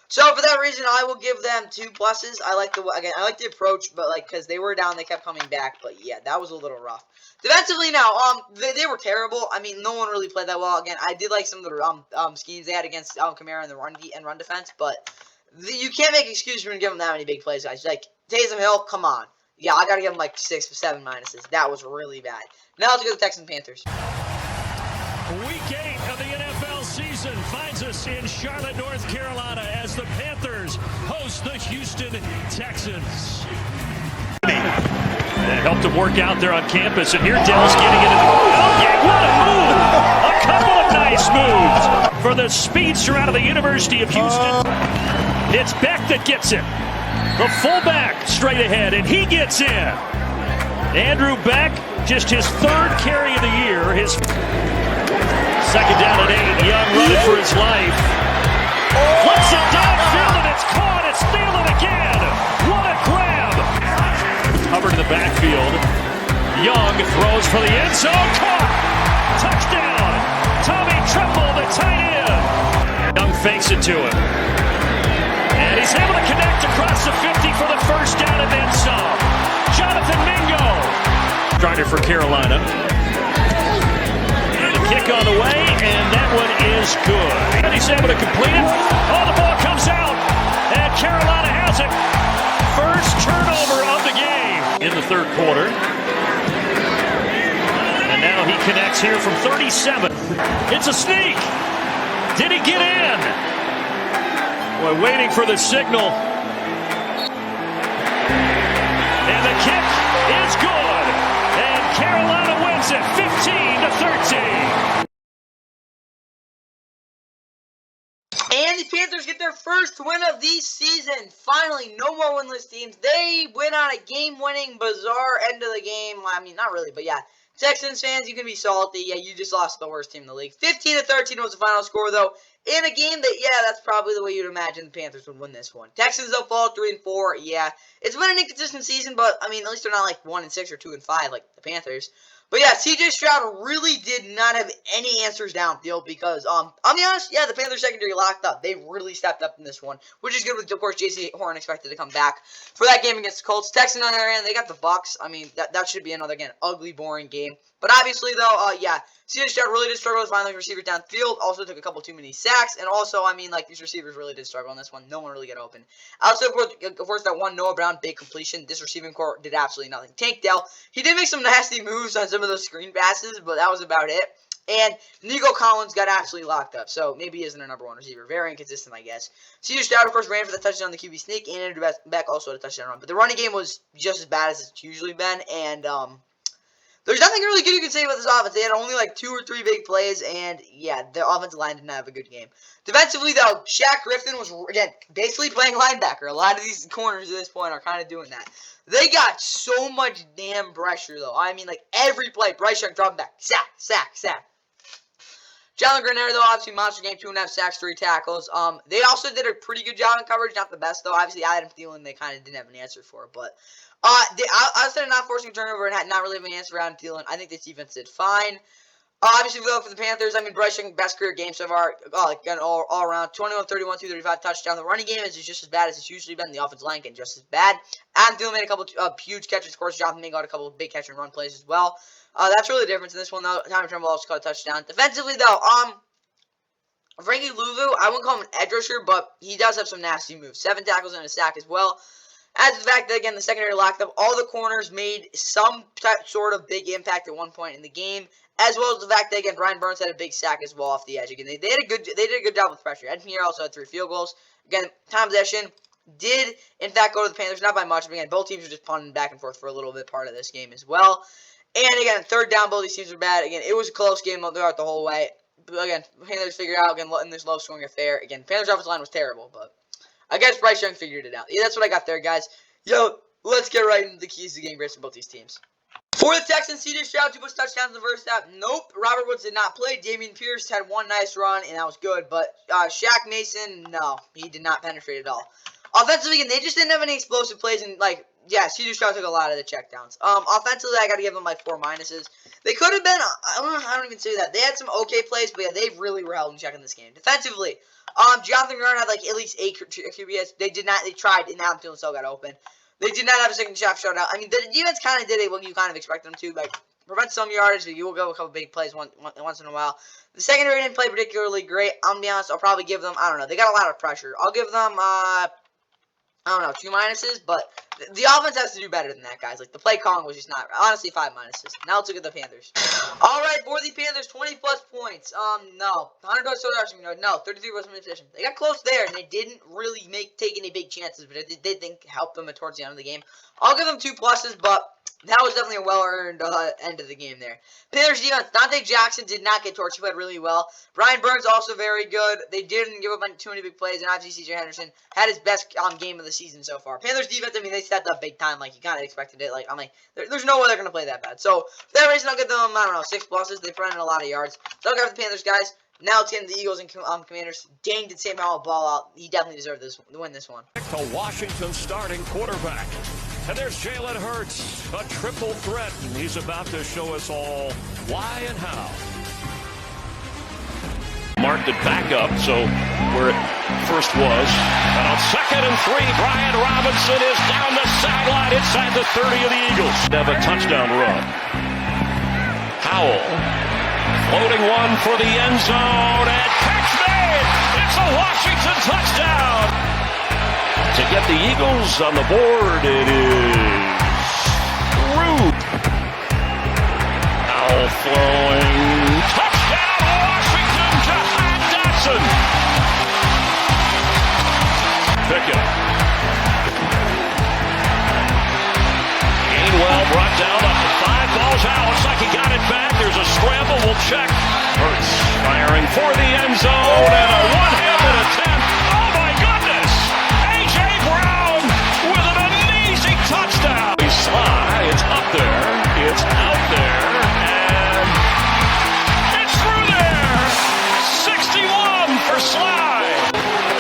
So, for that reason, I will give them 2 pluses. I like the approach, but, because they were down, they kept coming back. But, that was a little rough. Defensively, now, they were terrible. No one really played that well. Again, I did like some of the schemes they had against Kamara in the run defense. But, you can't make excuses for giving them that many big plays, guys. Taysom Hill, come on. I got to give them, 6 or 7 minuses. That was really bad. Now, let's go to the Texans Panthers. Week 8 of the NFL season. Vegas in Charlotte, North Carolina, as the Panthers host the Houston Texans. That helped him work out there on campus, and here Dell's getting into the game. What a move! A couple of nice moves for the speedster out of the University of Houston. It's Beck that gets it. The fullback straight ahead, and he gets in. Andrew Beck, just his third carry of the year. His second down and 8. Young running for his life. Flips it downfield, and it's caught. It's Thielen again. What a grab. Covered in the backfield. Young throws for the end zone. Caught. Touchdown. Tommy Tremble, the tight end. Young fakes it to him. And he's able to connect across the 50 for the first down and then some. Jonathan Mingo. Starter for Carolina. And the kick on the way, and that one is good. And he's able to complete it. Oh, the ball comes out. And Carolina has it. First turnover of the game in the third quarter. And now he connects here from 37. It's a sneak. Did he get in? Boy, waiting for the signal. And the kick is good. And Carolina wins it 15-13. And the Panthers get their first win of the season. Finally, no more winless teams. They win on a game-winning, bizarre end of the game. Well, I mean, not really, but yeah. Texans fans, you can be salty. Yeah, you just lost the worst team in the league. 15-13 was the final score, though. In a game that, yeah, that's probably the way you'd imagine the Panthers would win this one. Texans, though, fall 3-4. Yeah, it's been an inconsistent season, but, I mean, at least they're not like 1-6 or 2-5 like the Panthers. But yeah, C.J. Stroud really did not have any answers downfield because, I'll be honest, yeah, the Panthers secondary locked up. They really stepped up in this one, which is good with, of course, J.C. Horn expected to come back for that game against the Colts. Texans, on the other hand, they got the Bucs. I mean, that should be another, again, ugly, boring game. But obviously, though, yeah, C.J. Stroud really did struggle with finding receivers downfield. Also took a couple too many sacks. And also, I mean, like, these receivers really did struggle in this one. No one really got open. Also, of course, that one Noah Brown big completion. This receiving core did absolutely nothing. Tank Dell, he did make some nasty moves on some of those screen passes, but that was about it. And Nico Collins got absolutely locked up. So maybe he isn't a number one receiver. Very inconsistent, I guess. C.J. Stroud, of course, ran for the touchdown on the QB sneak. And Andrew Beck also had a touchdown run. But the running game was just as bad as it's usually been. And, there's nothing really good you can say about this offense. They had only like 2 or 3 big plays, and yeah, the offensive line didn't have a good game. Defensively, though, Shaq Griffin was, again, basically playing linebacker. A lot of these corners at this point are kind of doing that. They got so much damn pressure, though. I mean, like, every play, Bryce Young dropping back. Sack, sack, sack. Jalen Grenadier, though, obviously monster game, 2.5 sacks, 3 tackles. They also did a pretty good job in coverage, not the best, though. Obviously, Adam Thielen, they kind of didn't have an answer for, but outside of not forcing a turnover and not really having an answer for Adam Thielen, I think this defense did fine. Obviously, though, for the Panthers, I mean, Bryce Young, best career game so far, all around, 21-31, 235 touchdown. The running game is just as bad as it's usually been. The offensive line getting just as bad. Adam Thielen made a couple huge catches. Of course, Jonathan Mingo got a couple of big catch and run plays as well. That's really the difference in this one, though. Tommy Tremble also caught a touchdown. Defensively, though, Frankie Louvu, I wouldn't call him an edge rusher, but he does have some nasty moves. 7 tackles and a sack as well. As the fact that, again, the secondary locked up, all the corners made some sort of big impact at one point in the game, as well as the fact that, again, Brian Burns had a big sack as well off the edge. Again, they did a good job with pressure. Ed Pierre also had 3 field goals. Again, time possession did, in fact, go to the Panthers, not by much, but again, both teams were just punting back and forth for a little bit part of this game as well. And, again, third down, both these teams were bad. Again, it was a close game throughout the whole way. But, again, Panthers figured out, again, letting this low-scoring affair. Again, Panthers' offensive line was terrible, but I guess Bryce Young figured it out. Yeah, that's what I got there, guys. Yo, let's get right into the keys to the game from both these teams. For the Texans, C.J. Stroud, 2 touchdowns in the first half. Nope, Robert Woods did not play. Damian Pierce had 1 nice run, and that was good. But Shaq Mason, no, he did not penetrate at all. Offensively, again, they just didn't have any explosive plays. And, like, yeah, C.J. Stroud took a lot of the checkdowns. Offensively, I got to give them, like, 4 minuses. They could have been, I don't even say that. They had some okay plays, but, yeah, they really were held in check in this game. Defensively, Jonathan Garner had, like, at least 8 QBs. They tried, and Adam Thielen still got open. They did not have a second half shutout. I mean, the defense kind of did it what you kind of expected them to. Like, prevent some yardage, but you will go a couple big plays once in a while. The secondary didn't play particularly great. I'm going to be honest, I'll probably give them, I don't know, they got a lot of pressure. I'll give them, I don't know, 2 minuses, but The offense has to do better than that, guys. Like, the play calling was just not, honestly, 5 minuses. Now let's look at the Panthers. Alright, for the Panthers, 20-plus points. No. 100 yards total rushing yards. No. 33 was possession. They got close there, and they didn't really take any big chances, but it did help them towards the end of the game. I'll give them 2 pluses, but that was definitely a well-earned end of the game there. Panthers defense, Dante Jackson did not get torched. He played really well. Brian Burns also very good. They didn't give up too many big plays, and obviously C.J. Henderson had his best game of the season so far. Panthers defense, I mean, they stepped up big time. Like, you kind of expected it. Like, I'm like, there's no way they're going to play that bad. So, for that reason, I'll give them, I don't know, 6 pluses. They put in a lot of yards. So, I'll go for the Panthers, guys. Now let's get into the Eagles and Commanders. Dang, did Sam Howell ball out. He definitely deserved to win this one. To Washington's starting quarterback. And there's Jalen Hurts, a triple threat, and he's about to show us all why and how. Marked it back up, so where it first was. And on 2nd and 3, Brian Robinson is down the sideline inside the 30 of the Eagles. Have a touchdown run. Howell floating one for the end zone, and catch made! It's a Washington touchdown! To get the Eagles on the board, it is Rude. Howell throwing. Touchdown, Washington, Jahan Dotson. Pickett. Gainwell brought down up to 5 balls out. Looks like he got it back. There's a scramble. We'll check. Hurts firing for the end zone, and a one-handed attempt. Oh, my goodness. A.J. Brown with an amazing touchdown. Sly, it's up there, it's out there, and it's through there. 61 for Sly.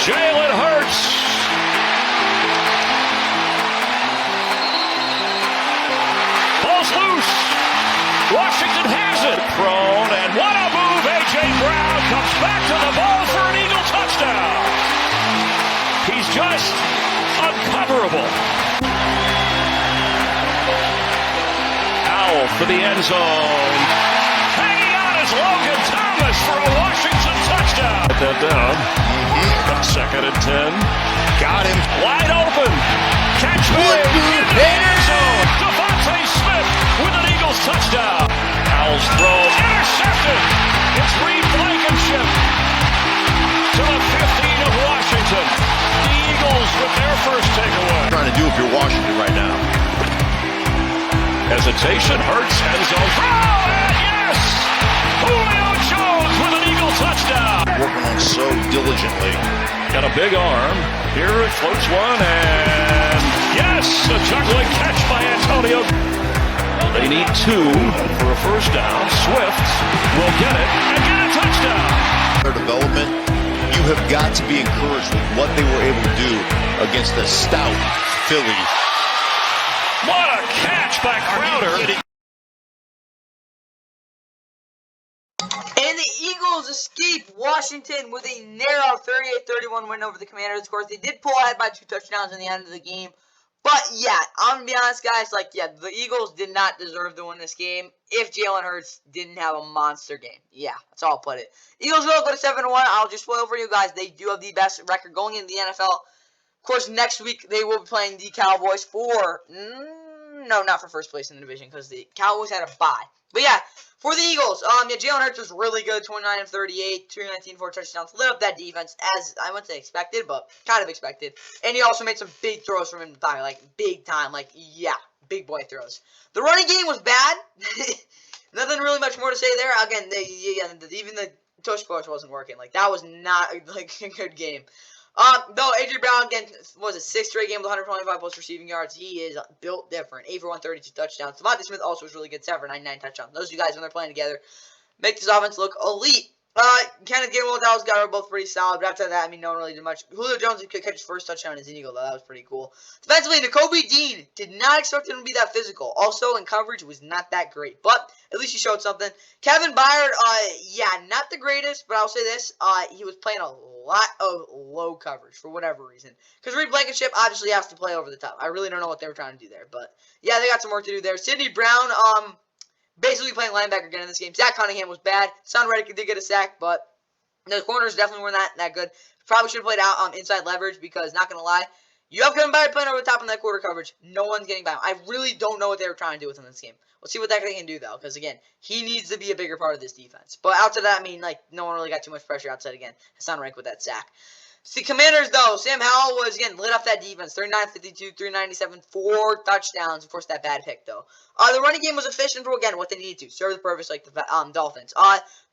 Jalen Hurts. Ball's loose. Washington has it. Thrown, and what a move. A.J. Brown comes back to the ball for an Eagle touchdown. He's just uncoverable. For the end zone. Hanging on is Logan Thomas for a Washington touchdown. Put that down. 2nd and 10. Got him. Wide open. Catch made in the end zone. Devontae Smith with an Eagles touchdown. Howell's throw intercepted. It's Reed Blankenship to the 15 of Washington. The Eagles with their first takeaway. Trying to do if you're Washington right now. Hesitation, Hurts, end zone throw, and yes! Julio Jones with an Eagle touchdown. Working on so diligently. Got a big arm. Here it floats one, and yes! A juggling catch by Antonio. They need 2 for a first down. Swift will get it and get a touchdown. Their development, you have got to be encouraged with what they were able to do against the stout Philly. What a catch by Crowder. And the Eagles escape Washington with a narrow 38-31 win over the Commanders. Of course, they did pull ahead by 2 touchdowns in the end of the game. But, yeah, I'm going to be honest, guys. Like, yeah, the Eagles did not deserve to win this game if Jalen Hurts didn't have a monster game. Yeah, that's all I'll put it. Eagles will go to 7-1. I'll just spoil for you guys. They do have the best record going into the NFL. Of course, next week they will be playing the Cowboys for... no, not for first place in the division because the Cowboys had a bye. But yeah, for the Eagles, yeah, Jalen Hurts was really good, 29 of 38, 219, 4 touchdowns. Lit up that defense as I wouldn't say expected, but kind of expected. And he also made some big throws from him to time, like big time, like yeah, big boy throws. The running game was bad. Nothing really much more to say there. Again, even the tush push wasn't working. Like that was not like a good game. Though A.J. Brown, again, was a 6th straight game with 125 plus receiving yards. He is built different. 8 for 132 touchdowns. Devontae Smith also was really good. 7 for 99 touchdowns. Those 2 guys, when they're playing together, make this offense look elite. Kenneth Gainwell and Dallas Goedert were both pretty solid. But after that, I mean, no one really did much. Julio Jones could catch his first touchdown as an Eagle, though. That was pretty cool. Defensively, Nakobe Dean did not expect him to be that physical. Also, in coverage, was not that great. But at least he showed something. Kevin Byard, yeah, not the greatest. But I'll say this. He was playing a lot of low coverage for whatever reason. Because Reed Blankenship obviously has to play over the top. I really don't know what they were trying to do there. But, yeah, they got some work to do there. Sidney Brown, basically playing linebacker again in this game. Zach Cunningham was bad. Son Reddick did get a sack, but the corners definitely weren't that good. Probably should have played out inside leverage because, not going to lie, You have Kevin Byard playing over the top in that quarter coverage. No one's getting by him. I really don't know what they were trying to do with him in this game. We'll see what that guy can do, though, because, again, he needs to be a bigger part of this defense. But outside of that, I mean, like, no one really got too much pressure outside, again. Hassan Rank with that sack. See, Commanders, though, Sam Howell was, again, lit up that defense. 39-52, 397, 4 touchdowns. Of course, that bad pick, though. The running game was efficient for, again, what they needed to. Serve the purpose like the Dolphins.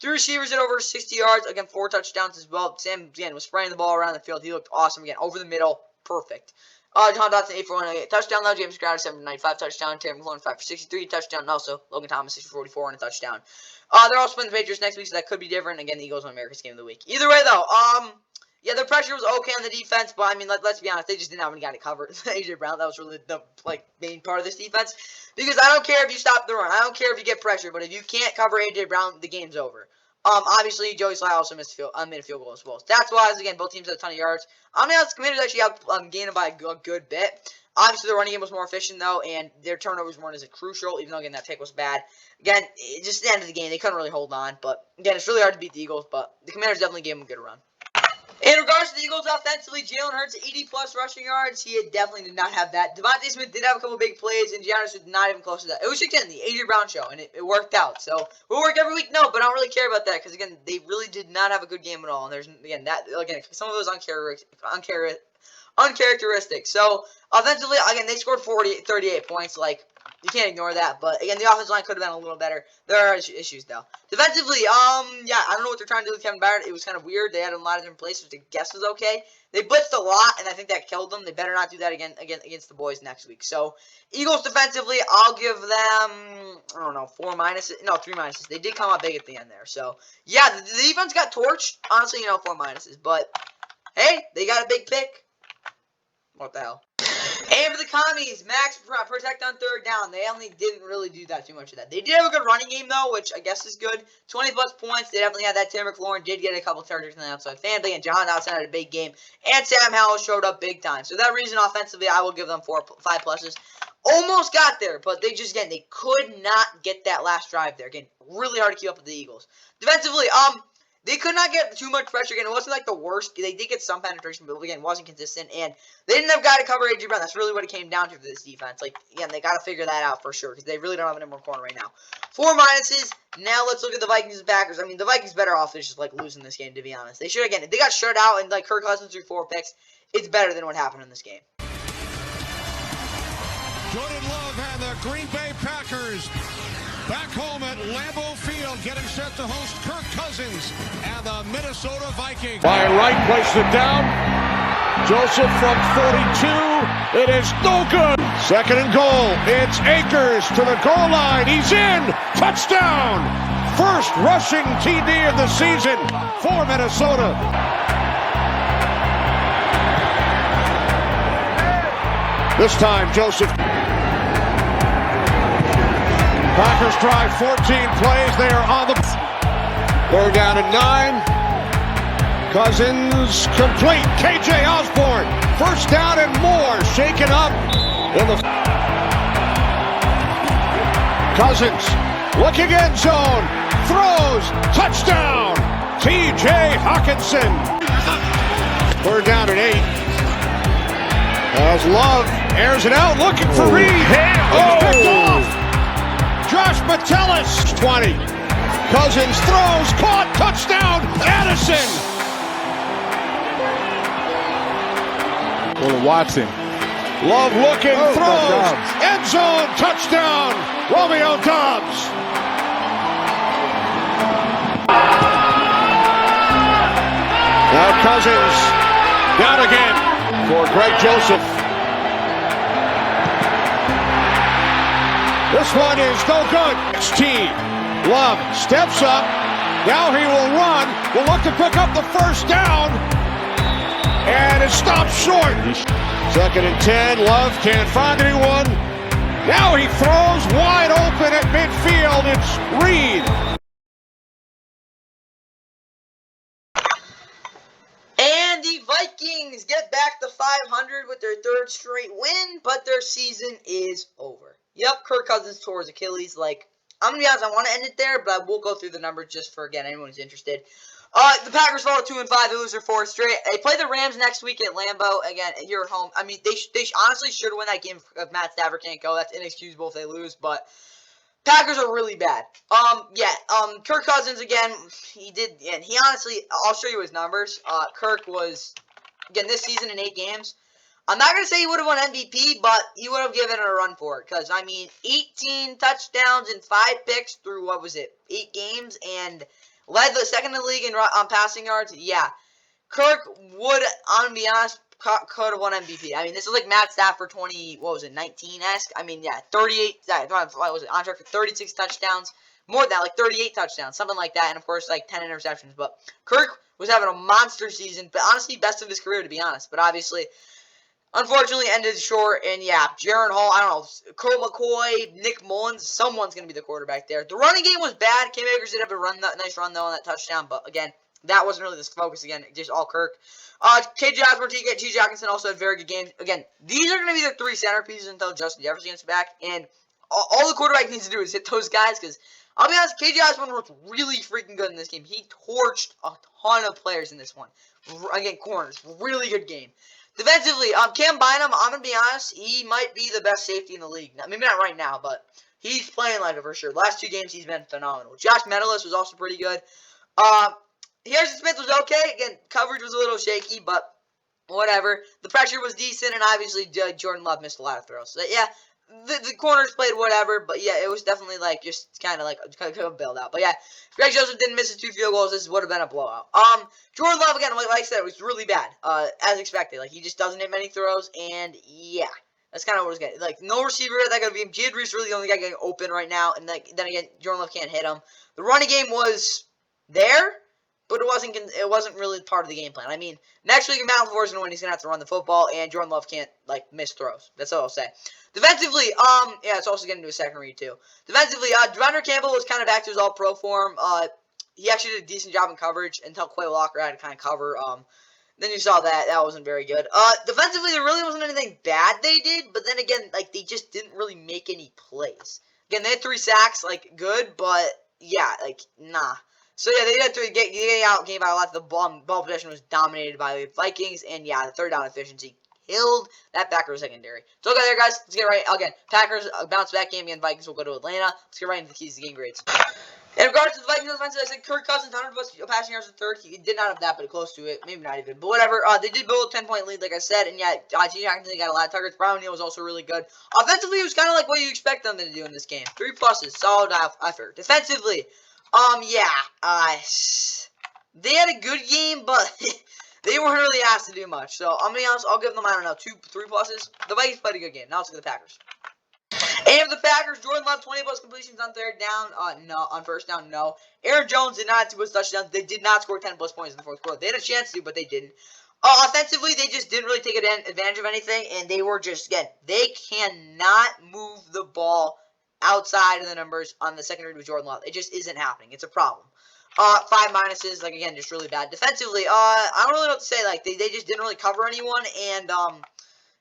3 receivers at over 60 yards. Again, 4 touchdowns as well. Sam, again, was spraying the ball around the field. He looked awesome, again, over the middle. Perfect. John Dotson, 8 for 108. Touchdown, though. James Crowder, 7 for 95. Touchdown. Terry McLaurin, 5 for 63. Touchdown. And also, Logan Thomas, 6 for 44 and a touchdown. They're also playing the Patriots next week, so that could be different. Again, the Eagles on America's Game of the Week. Either way, though, yeah, their pressure was okay on the defense, but, I mean, let's be honest, they just didn't have any guy to cover A.J. Brown. That was really the, main part of this defense. Because I don't care if you stop the run. I don't care if you get pressure, but if you can't cover A.J. Brown, the game's over. Obviously, Joey Sly also made a field goal as well. Stats-wise, again, both teams had a ton of yards. I'm going to ask the Commanders actually out gained by a good bit. Obviously, the running game was more efficient, though, and their turnovers weren't as crucial, even though, again, that pick was bad. Again, just the end of the game, they couldn't really hold on. But, again, it's really hard to beat the Eagles, but the Commanders definitely gave them a good run. In regards to the Eagles offensively, Jalen Hurts, 80-plus rushing yards. He definitely did not have that. Devontae Smith did have a couple big plays, and Giannis was not even close to that. It was, again, the A.J. Brown show, and it worked out. So, will it work every week? No, but I don't really care about that, because, again, they really did not have a good game at all. And there's, again, some of those uncharacteristic. So, offensively, again, they scored 38 points. Like, you can't ignore that. But, again, the offensive line could have been a little better. There are issues, though. Defensively, yeah, I don't know what they're trying to do with Kevin Byard. It was kind of weird. They had a lot of different places, which I guess was okay. They blitzed a lot, and I think that killed them. They better not do that again against the boys next week. So, Eagles defensively, I'll give them, I don't know, 4 minuses. No, 3 minuses. They did come out big at the end there. So, yeah, the defense got torched. Honestly, 4 minuses. But, hey, they got a big pick. What the hell? And for the Commies, max protect on 3rd down. They only didn't really do that too much of that. They did have a good running game, though, which I guess is good. 20-plus points. They definitely had that. Terry McLaurin did get a couple targets on the outside. Family and John Dotson had a big game. And Sam Howell showed up big time. So that reason, offensively, I will give them 5 pluses. Almost got there, but they just, again, they could not get that last drive there. Again, really hard to keep up with the Eagles. Defensively, they could not get too much pressure. Again, it wasn't like the worst. They did get some penetration, but again, wasn't consistent. And they didn't have a guy to cover A.J. Brown. That's really what it came down to for this defense. Like, again, they got to figure that out for sure because they really don't have an number 1 corner right now. 4 minuses. Now let's look at the Vikings and Packers. I mean, the Vikings better off just like losing this game, to be honest. They should, again, if they got shut out and like Kirk Cousins threw 4 picks, it's better than what happened in this game. Jordan Love and the Green Bay Packers back home at Lambeau Field, getting set to host Kirk Cousins and the Minnesota Vikings. By right, places it down. Joseph from 42. It is no good. 2nd and goal. It's Akers to the goal line. He's in. Touchdown. First rushing TD of the season for Minnesota. This time, Joseph. Packers drive 14 plays. They are on the... 3rd down and 9. Cousins complete. KJ Osborne. 1st down and more. Shaken up in the... Cousins looking end zone. Throws. Touchdown. T.J. Hawkinson. 3rd down and 8. As Love airs it out. Looking for Reed. Picked off. Josh Metellus, 20. Cousins throws, caught, touchdown, Addison. Watson. Love looking, throws, end zone, touchdown, Romeo Doubs. Now Cousins, down again for Greg Joseph. This one is no good. 16. Love steps up. Now he will run. Will look to pick up the 1st down. And it stops short. 2nd and 10. Love can't find anyone. Now he throws wide open at midfield. It's Reed. And the Vikings get back to 500 with their 3rd straight win, but their season is over. Yep, Kirk Cousins tore his Achilles. Like, I'm going to be honest, I want to end it there, but I will go through the numbers just for, again, anyone who's interested. The Packers fall to 2-5. They lose their 4th straight. They play the Rams next week at Lambeau again here at home. I mean, they honestly should win that game if Matt Stafford can't go. That's inexcusable if they lose, but Packers are really bad. Kirk Cousins again. He honestly, I'll show you his numbers. Kirk was again this season in 8 games. I'm not going to say he would have won MVP, but he would have given it a run for it. Because, I mean, 18 touchdowns and 5 picks through, 8 games, and led the second in the league on passing yards. Yeah, Kirk would, I'm going to be honest, could have won MVP. I mean, this is like Matt Stafford 19-esque. I mean, yeah, 38, on track for 36 touchdowns. More than that, like 38 touchdowns, something like that. And, of course, like 10 interceptions. But Kirk was having a monster season, but honestly, best of his career, to be honest. But obviously, unfortunately, ended short, and yeah, Jaron Hall, I don't know, Colt McCoy, Nick Mullins, someone's going to be the quarterback there. The running game was bad. Cam Akers did have a nice run, though, on that touchdown, but again, that wasn't really the focus, again, just all Kirk. KJ Osborne, T. Jackson also had very good games. Again, these are going to be the 3 centerpieces until Justin Jefferson gets back, and all the quarterback needs to do is hit those guys, because I'll be honest, KJ Osborne was really freaking good in this game. He torched a ton of players in this one. Again, corners, really good game. Defensively, Cam Bynum, I'm going to be honest, he might be the best safety in the league. Now, maybe not right now, but he's playing like it for sure. The last 2 games, he's been phenomenal. Josh Metellus was also pretty good. Harrison Smith was okay. Again, coverage was a little shaky, but whatever. The pressure was decent, and obviously Jordan Love missed a lot of throws. So, yeah, the corners played whatever, but yeah, it was definitely like just kind of like a build out. But yeah, Greg Joseph didn't miss his 2 field goals. This would have been a blowout. Jordan Love again, like I said, was really bad, as expected. Like he just doesn't hit many throws, and yeah, that's kind of what was getting. Like no receiver that could be. Jade Reese really the only guy getting open right now, and like then again, Jordan Love can't hit him. The running game was there, but it wasn't really part of the game plan. I mean, next week Matt LaFleur's gonna win. He's gonna have to run the football, and Jordan Love can't like miss throws. That's all I'll say. Defensively, yeah, it's also getting to a second read too. Defensively, Devondre Campbell was kind of back to his all-pro form. He actually did a decent job in coverage until Quay Walker had to kind of cover. Then you saw that wasn't very good. Defensively, there really wasn't anything bad they did, but then again, like they just didn't really make any plays. Again, they had 3 sacks, like good, but yeah, like nah. So yeah, they had 3 game out a lot. The ball possession was dominated by the Vikings, and yeah, the third down efficiency killed that Packers secondary. So okay there, guys. Let's get right again. Packers bounce back game again. Vikings will go to Atlanta. Let's get right into the keys to the game grades. In regards to the Vikings offense, I said Kirk Cousins 100 plus passing yards at 3rd. He did not have that, but close to it. Maybe not even, but whatever. They did build a 10-point lead, like I said, and yeah, T. Jackson got a lot of targets. Brown Neal was also really good. Offensively, it was kind of like what you expect them to do in this game. 3 pluses, solid effort. Defensively, they had a good game, but they weren't really asked to do much. So, I'm going to be honest, I'll give them, 3 pluses. The Vikings played a good game. Now let's get the Packers. And of the Packers, Jordan Love, 20 plus completions on 3rd down. No. On 1st down, no. Aaron Jones did not have 2 plus touchdowns. They did not score 10 plus points in the 4th quarter. They had a chance to, but they didn't. Offensively, they just didn't really take advantage of anything, and they were just, again, they cannot move the ball outside of the numbers on the second read with Jordan Love. It just isn't happening. It's a problem. 5 minuses, like, again, just really bad. Defensively, I don't really know what to say. Like, they just didn't really cover anyone, and,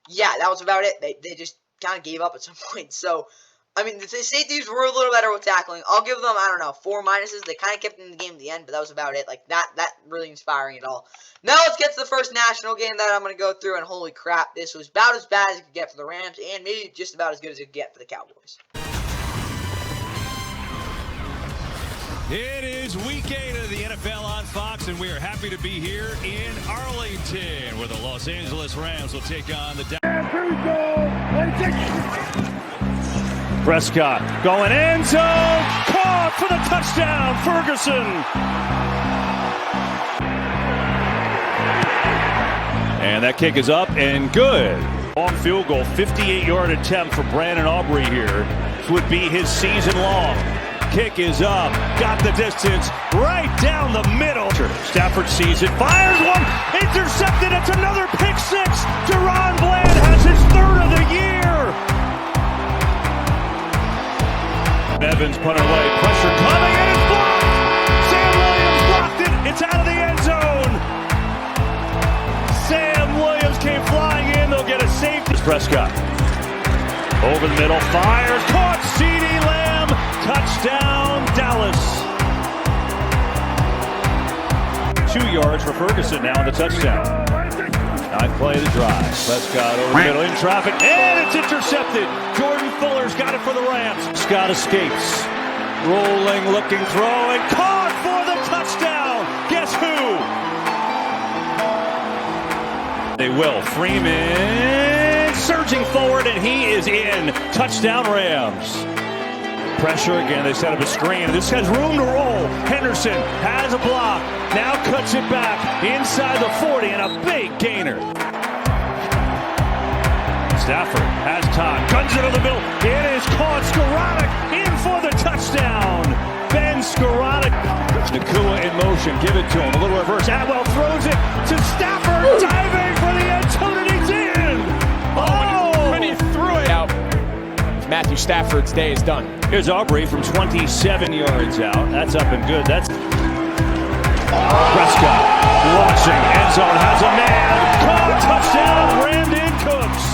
yeah, that was about it. They just kind of gave up at some point. So, I mean, the safeties were a little better with tackling. I'll give them, 4 minuses. They kind of kept them in the game at the end, but that was about it. Like, that really inspiring at all. Now, let's get to the first national game that I'm going to go through, and holy crap, this was about as bad as it could get for the Rams, and maybe just about as good as it could get for the Cowboys. It is week 8 of the NFL on Fox, and we are happy to be here in Arlington, where the Los Angeles Rams will take on the Prescott going end zone, caught for the touchdown, Ferguson. And that kick is up and good. Long field goal, 58-yard attempt for Brandon Aubrey here. This would be his season long. Kick is up, got the distance right down the middle. Stafford sees it, fires one, intercepted. It's another pick 6. Deron Bland has his 3rd of the year. Evans put it away, pressure coming, and it's blocked. Sam Williams blocked it. It's out of the end zone. Sam Williams came flying in. They'll get a safety. Prescott over the middle, fires, caught. CeeDee Lamb. Touchdown, Dallas. 2 yards for Ferguson now on the touchdown. Ninth play of the drive. Prescott over the middle in traffic, and it's intercepted. Jordan Fuller's got it for the Rams. Scott escapes. Rolling, looking, throwing, caught for the touchdown. Guess who? They will. Freeman surging forward, and he is in. Touchdown Rams. Pressure again. They set up a screen. This has room to roll. Henderson has a block. Now cuts it back inside the 40, and a big gainer. Stafford has time. Guns it over the middle. It is caught. Skoranek in for the touchdown. Ben Skoranek. Nakua in motion. Give it to him. A little reverse. Atwell throws it to Stafford. Diving for the end zone, and he's in. Oh! When he threw it out, Matthew Stafford's day is done. Here's Aubrey from 27 yards out. That's up and good. That's Prescott launching. End zone has a man. Caught. Touchdown. Brandon Cooks.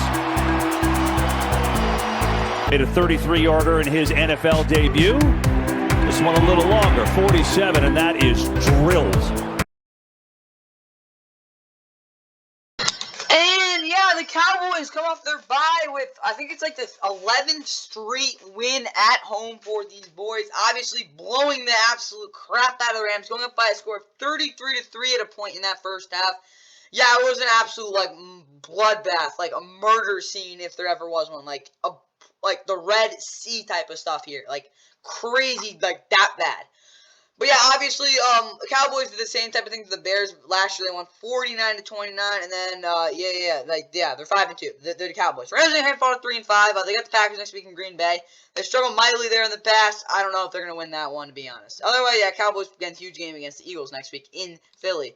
Made a 33-yarder in his NFL debut. This one a little longer, 47, and that is drilled. And yeah, the Cowboys come off their bye with, I think it's like the 11th straight win at home for these boys. Obviously blowing the absolute crap out of the Rams, going up by a score of 33-3 at a point in that first half. Yeah, it was an absolute like bloodbath, like a murder scene if there ever was one, like the Red Sea type of stuff here, like crazy, like that bad. But yeah, obviously, the Cowboys did the same type of thing to the Bears last year. They won 49-29, and then they're 5-2. They're the Cowboys. Rams in hand fall to 3-5. They got the Packers next week in Green Bay. They struggled mightily there in the past. I don't know if they're gonna win that one, to be honest. Otherwise, yeah, Cowboys again, huge game against the Eagles next week in Philly.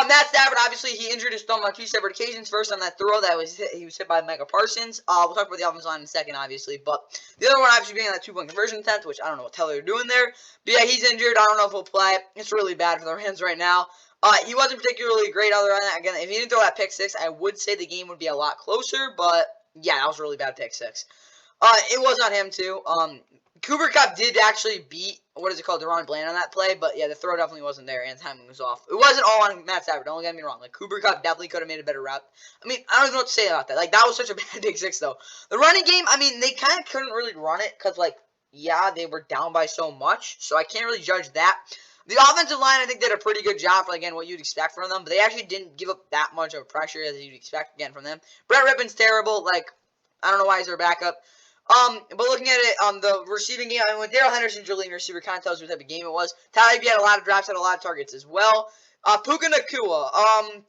Matt Stafford, obviously, he injured his thumb on 2 separate occasions. First on that throw he was hit by Micah Parsons. We'll talk about the offensive line in a second, obviously. But the other one, obviously, being that 2-point conversion attempt, which I don't know what the hell they're doing there. But yeah, he's injured. I don't know if he'll play. It's really bad for the Rams right now. He wasn't particularly great other than that. Again, if he didn't throw that pick six, I would say the game would be a lot closer. But yeah, that was a really bad pick six. It was on him too. Cooper Kupp did actually beat, Deron Bland on that play, but yeah, the throw definitely wasn't there, and the timing was off. It wasn't all on Matt Stafford, don't get me wrong. Like, Cooper Kupp definitely could have made a better route. I mean, I don't even know what to say about that. Like, that was such a bad pick six, though. The running game, I mean, they kind of couldn't really run it, because, like, yeah, they were down by so much, so I can't really judge that. The offensive line, I think, did a pretty good job for, again, what you'd expect from them, but they actually didn't give up that much of pressure as you'd expect, again, from them. Brett Rippon's terrible. Like, I don't know why he's their backup. But looking at it on the receiving game, I mean, when Darrell Henderson's your leading receiver, kind of tells you what type of game it was. Tyler had a lot of drops, had a lot of targets as well. Puka Nacua,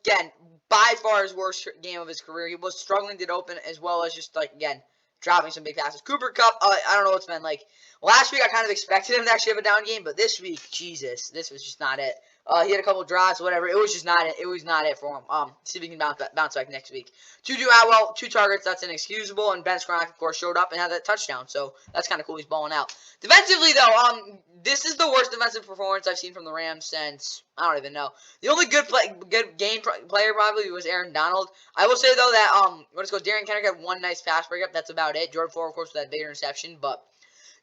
again, by far his worst game of his career. He was struggling to get open as well as just, like, again, dropping some big passes. Cooper Kupp, I don't know what's been like. Last week, I kind of expected him to actually have a down game, but this week, Jesus, this was just not it. He had a couple of drops, whatever. It was just not it. It was not it for him. See if he can bounce back next week. Tutu Atwell, 2 targets. That's inexcusable. And Ben Skoranek, of course, showed up and had that touchdown. So that's kind of cool. He's balling out. Defensively, though, this is the worst defensive performance I've seen from the Rams since, I don't even know. The only good game player probably was Aaron Donald. I will say, though, that, Darian Kendrick had 1 nice pass breakup. That's about it. Jordan Fuller, of course, with that big interception. But,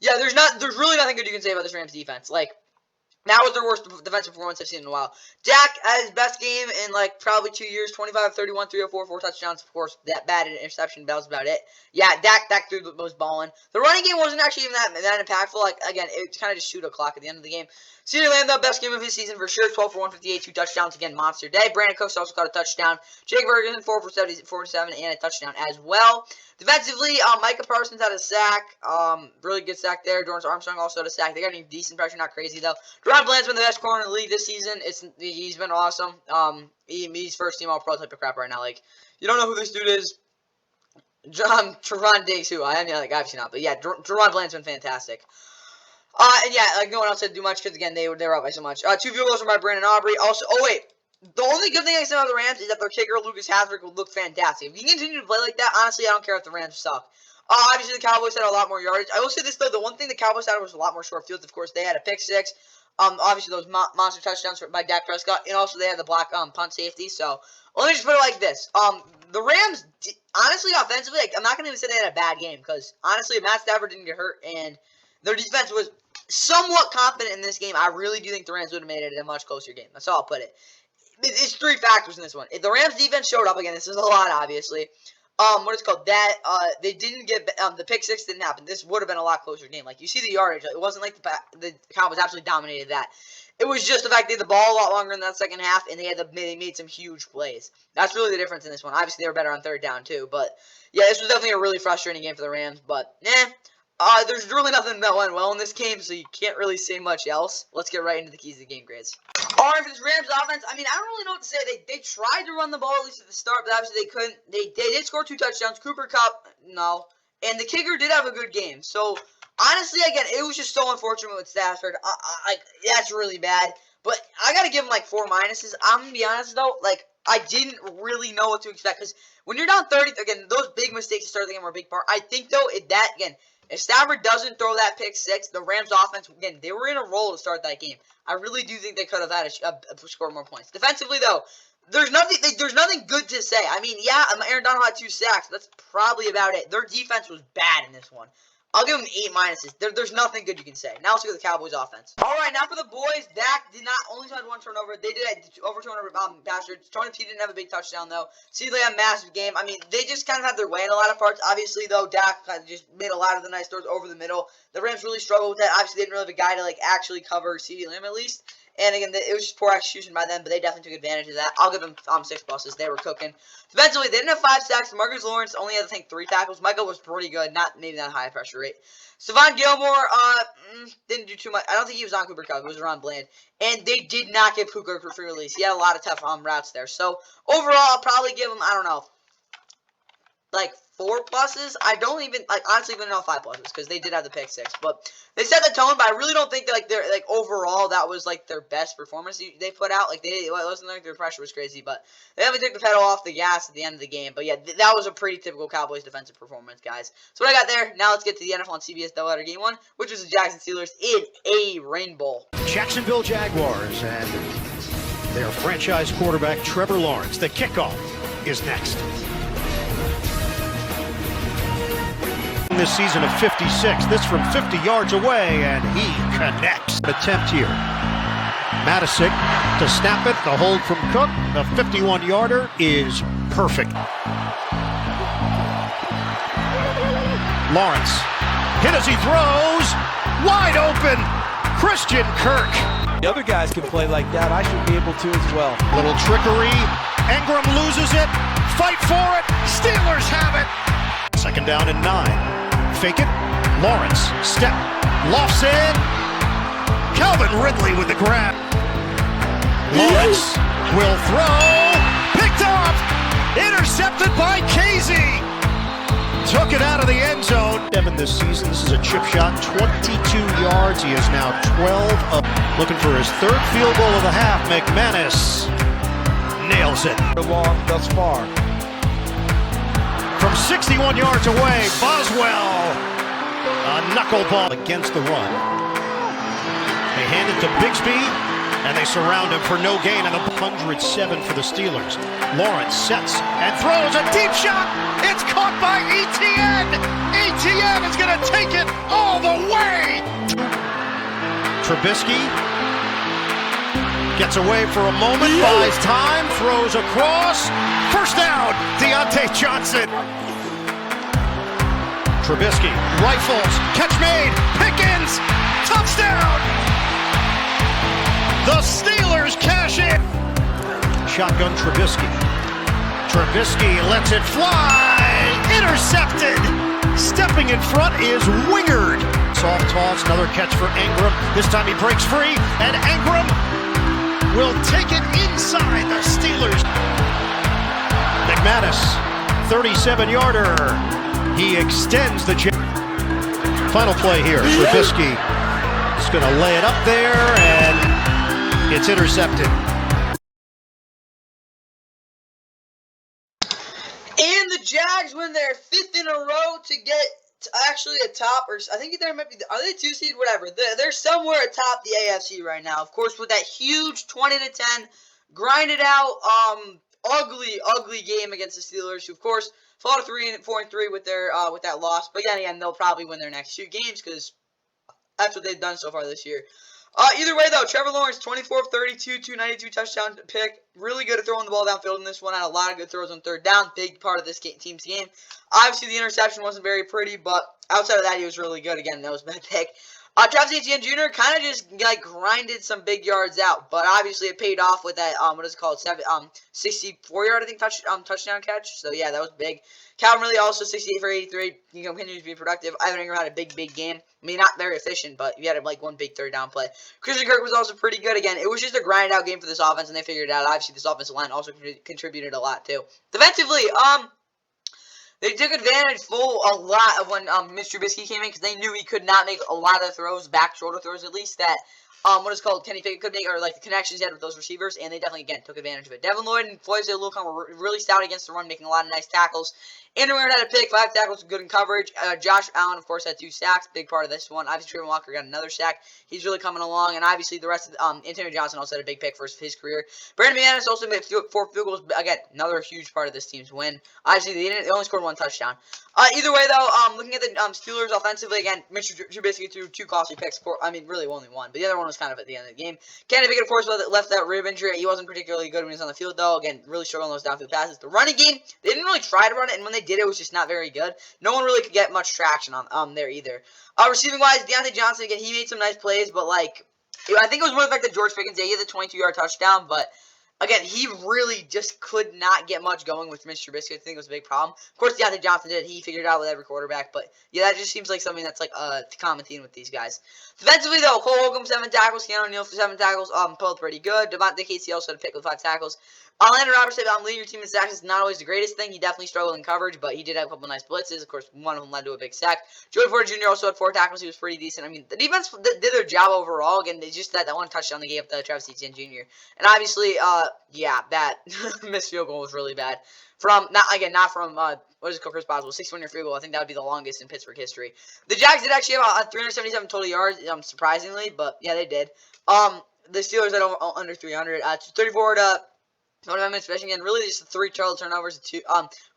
yeah, there's really nothing good you can say about this Rams defense. Like, that was their worst defensive performance I've seen in a while. Dak had his best game in, like, probably 2 years. 25, 31, 304, 4 touchdowns. Of course, that bad interception, that was about it. Yeah, Dak was balling. The running game wasn't actually even that impactful. Like, again, it kind of just shoot a clock at the end of the game. CeeDee Lamb, the best game of his season for sure. 12 for 158, 2 touchdowns. Again, monster day. Brandon Cooks also caught a touchdown. Jake Ferguson, 4 for 47, and a touchdown as well. Defensively, Micah Parsons had a sack. Really good sack there. Dorrance Armstrong also had a sack. They got any decent pressure, not crazy, though. Deron Bland's been the best corner in the league this season. He's been awesome. He's first team all-pro type of crap right now. Like, you don't know who this dude is. Teron Diggs, who I mean, like, obviously not. But yeah, Deron Bland's been fantastic. And yeah, like, no one else had to do much because, again, they were up by so much. 2 field goals from by Brandon Aubrey. Also, the only good thing I can say about the Rams is that their kicker, Lucas Hathaway, will look fantastic. If he continue to play like that, honestly, I don't care if the Rams suck. Obviously, the Cowboys had a lot more yardage. I will say this, though. The one thing the Cowboys had was a lot more short fields. Of course, they had a pick six. Obviously, those monster touchdowns by Dak Prescott. And also, they had the block punt safety. So, let me just put it like this. The Rams, honestly, offensively, like, I'm not going to even say they had a bad game. Because, honestly, Matt Stafford didn't get hurt. And their defense was somewhat confident in this game. I really do think the Rams would have made it a much closer game. That's how I'll put it. it's three factors in this one. If the Rams defense showed up again, this is a lot, obviously. What it's called, that, they didn't get, the pick six didn't happen. This would have been a lot closer game. Like, you see the yardage. It wasn't like the Cowboys absolutely dominated that. It was just the fact they had the ball a lot longer in that second half, and they made some huge plays. That's really the difference in this one. Obviously, they were better on third down, too. But, yeah, this was definitely a really frustrating game for the Rams. But, there's really nothing that went well in this game, so you can't really say much else. Let's get right into the keys of the game grades. All right, for this Rams offense, I mean, I don't really know what to say. They tried to run the ball, at least at the start, but obviously they couldn't. They did score 2 touchdowns. Cooper Kupp, no. And the kicker did have a good game. So, honestly, again, it was just so unfortunate with Stafford. That's really bad. But I got to give him, like, 4 minuses. I'm going to be honest, though. Like, I didn't really know what to expect. Because when you're down 30, again, those big mistakes to start the game were a big part. I think, though, if Stafford doesn't throw that pick six, the Rams offense, again, they were in a roll to start that game. I really do think they could have had scored more points. Defensively, though, there's nothing good to say. I mean, yeah, Aaron Donald had 2 sacks. That's probably about it. Their defense was bad in this one. I'll give them 8 minuses. There's nothing good you can say. Now let's go to the Cowboys offense. All right, now for the boys. Dak did not only had 1 turnover. They did over 200 passers. Tony P didn't have a big touchdown, though. CeeDee had a massive game. I mean, they just kind of had their way in a lot of parts. Obviously, though, Dak just made a lot of the nice throws over the middle. The Rams really struggled with that. Obviously, they didn't really have a guy to, like, actually cover CeeDee Lamb, at least. And again, it was just poor execution by them, but they definitely took advantage of that. I'll give them 6 pluses. They were cooking. Defensively, they didn't have 5 sacks. Marcus Lawrence only had, I think, 3 tackles. Michael was pretty good, not maybe that high pressure rate. Stephon Gilmore didn't do too much. I don't think he was on Cooper Kupp. It was Ron Bland. And they did not give Cooper Kupp free release. He had a lot of tough routes there. So, overall, I'll probably give him, I don't know, like 4 pluses. I don't even, honestly even know 5 pluses because they did have the pick six. But they set the tone, but I really don't think that, overall that was, their best performance they put out. It wasn't like their pressure was crazy, but they definitely took the pedal off the gas at the end of the game. But, yeah, that was a pretty typical Cowboys defensive performance, guys. So, what I got there, now let's get to the NFL on CBS doubleheader game 1, which was the Jags and Steelers in a rain bowl. Jacksonville Jaguars and their franchise quarterback, Trevor Lawrence. The kickoff is next. This season of 56, this from 50 yards away, and he connects. Attempt here. Matisic to snap it, the hold from Cook. The 51-yarder is perfect. Lawrence hit as he throws, wide open, Christian Kirk. The other guys can play like that. I should be able to as well. Little trickery, Ingram loses it, fight for it, Steelers have it. 2nd down and 9. Fake it. Lawrence. Step. Lofts in. Calvin Ridley with the grab. Lawrence will throw. Picked up. Intercepted by Casey. Took it out of the end zone. 7 this season. This is a chip shot. 22 yards. He is now 12 up. Looking for his 3rd field goal of the half. McManus nails it. Long thus far. From 61 yards away, Boswell, a knuckleball against the run. They hand it to Bigsby, and they surround him for no gain, and 107 for the Steelers. Lawrence sets and throws a deep shot. It's caught by Etienne. Etienne is going to take it all the way. Trubisky gets away for a moment, buys time, throws across. First down, Deontay Johnson. Trubisky rifles, catch made, Pickens, touchdown. The Steelers cash in. Shotgun Trubisky. Trubisky lets it fly, intercepted. Stepping in front is Wingard. Soft toss, another catch for Ingram. This time he breaks free, and Ingram will take it inside the Steelers. McManus, 37-yarder. He extends the final play here. Trubisky is going to lay it up there, and it's intercepted. And the Jags win their 5th in a row to get actually atop, or I think there might be, are they 2 seed? Whatever. They're somewhere atop the AFC right now. Of course, with that huge 20-10 grinded out, ugly game against the Steelers, who of course fell to 4-3 with their with that loss. But again, they'll probably win their next 2 games because that's what they've done so far this year. Either way, though, Trevor Lawrence, 24 of 32, 292 touchdown pick. Really good at throwing the ball downfield in this one. Had a lot of good throws on third down. Big part of this team's game. Obviously, the interception wasn't very pretty, but outside of that, he was really good. Again, that was a bad pick. Travis Etienne Jr. kind of just like grinded some big yards out, but obviously it paid off with that 64-yard I think touchdown catch. So yeah, that was big. Calvin Ridley also 68 for 83. He continues to be productive. Ivan Ingram had a big game. I mean, not very efficient, but he had like one big third down play. Christian Kirk was also pretty good. Again, it was just a grind out game for this offense, and they figured it out. Obviously, this offensive line also contributed a lot too. Defensively, they took advantage a lot of when Mr. Trubisky came in because they knew he could not make a lot of throws, back shoulder throws at least, that Kenny Pickett could make, or like the connections he had with those receivers, and they definitely, again, took advantage of it. Devin Lloyd and Floyd Lucas were really stout against the run, making a lot of nice tackles. Andrew Aaron had a pick, 5 tackles, good in coverage. Josh Allen, of course, had 2 sacks, big part of this one. Obviously, Trayvon Walker got another sack. He's really coming along, and obviously the rest of Antonio Johnson also had a big pick for his career. Brandon McManus also made 4 field goals. Again, another huge part of this team's win. Obviously, they only scored 1 touchdown. Either way, though, looking at the Steelers offensively, again, Mr. Trubisky threw 2 costly picks. Really only 1, but the other one was kind of at the end of the game. Kenny Pickett, of course, left that rib injury. He wasn't particularly good when he was on the field, though. Again, really struggled on those downfield passes. The running game, they didn't really try to run it, and when they did, it was just not very good. No one really could get much traction on there either. Receiving-wise, Deontay Johnson, again, he made some nice plays, but, like, I think it was more the fact that George Pickens, he had the 22-yard touchdown, but again, he really just could not get much going with Mr. Trubisky. I think it was a big problem. Of course, Deontay Johnson did. He figured it out with every quarterback. But, yeah, that just seems like something that's like a common theme with these guys. Defensively, though, Cole Holcomb, 7 tackles. Keanu Neal for 7 tackles. Both pretty good. Devontae Casey also had a pick with 5 tackles. Landon Roberts said leading your team in sacks is not always the greatest thing. He definitely struggled in coverage, but he did have a couple nice blitzes. Of course, one of them led to a big sack. Joey Porter Jr. also had 4 tackles. He was pretty decent. I mean, the defense did their job overall. Again, they just had that one touchdown they gave up to Travis Etienne Jr. And obviously, yeah, that missed field goal was really bad. Not from Chris Boswell, 61-yard field goal. I think that would be the longest in Pittsburgh history. The Jags did actually have 377 total yards, surprisingly, but yeah, they did. The Steelers had under 300. 34 to 25 minutes, especially again, really just the 3 turnovers.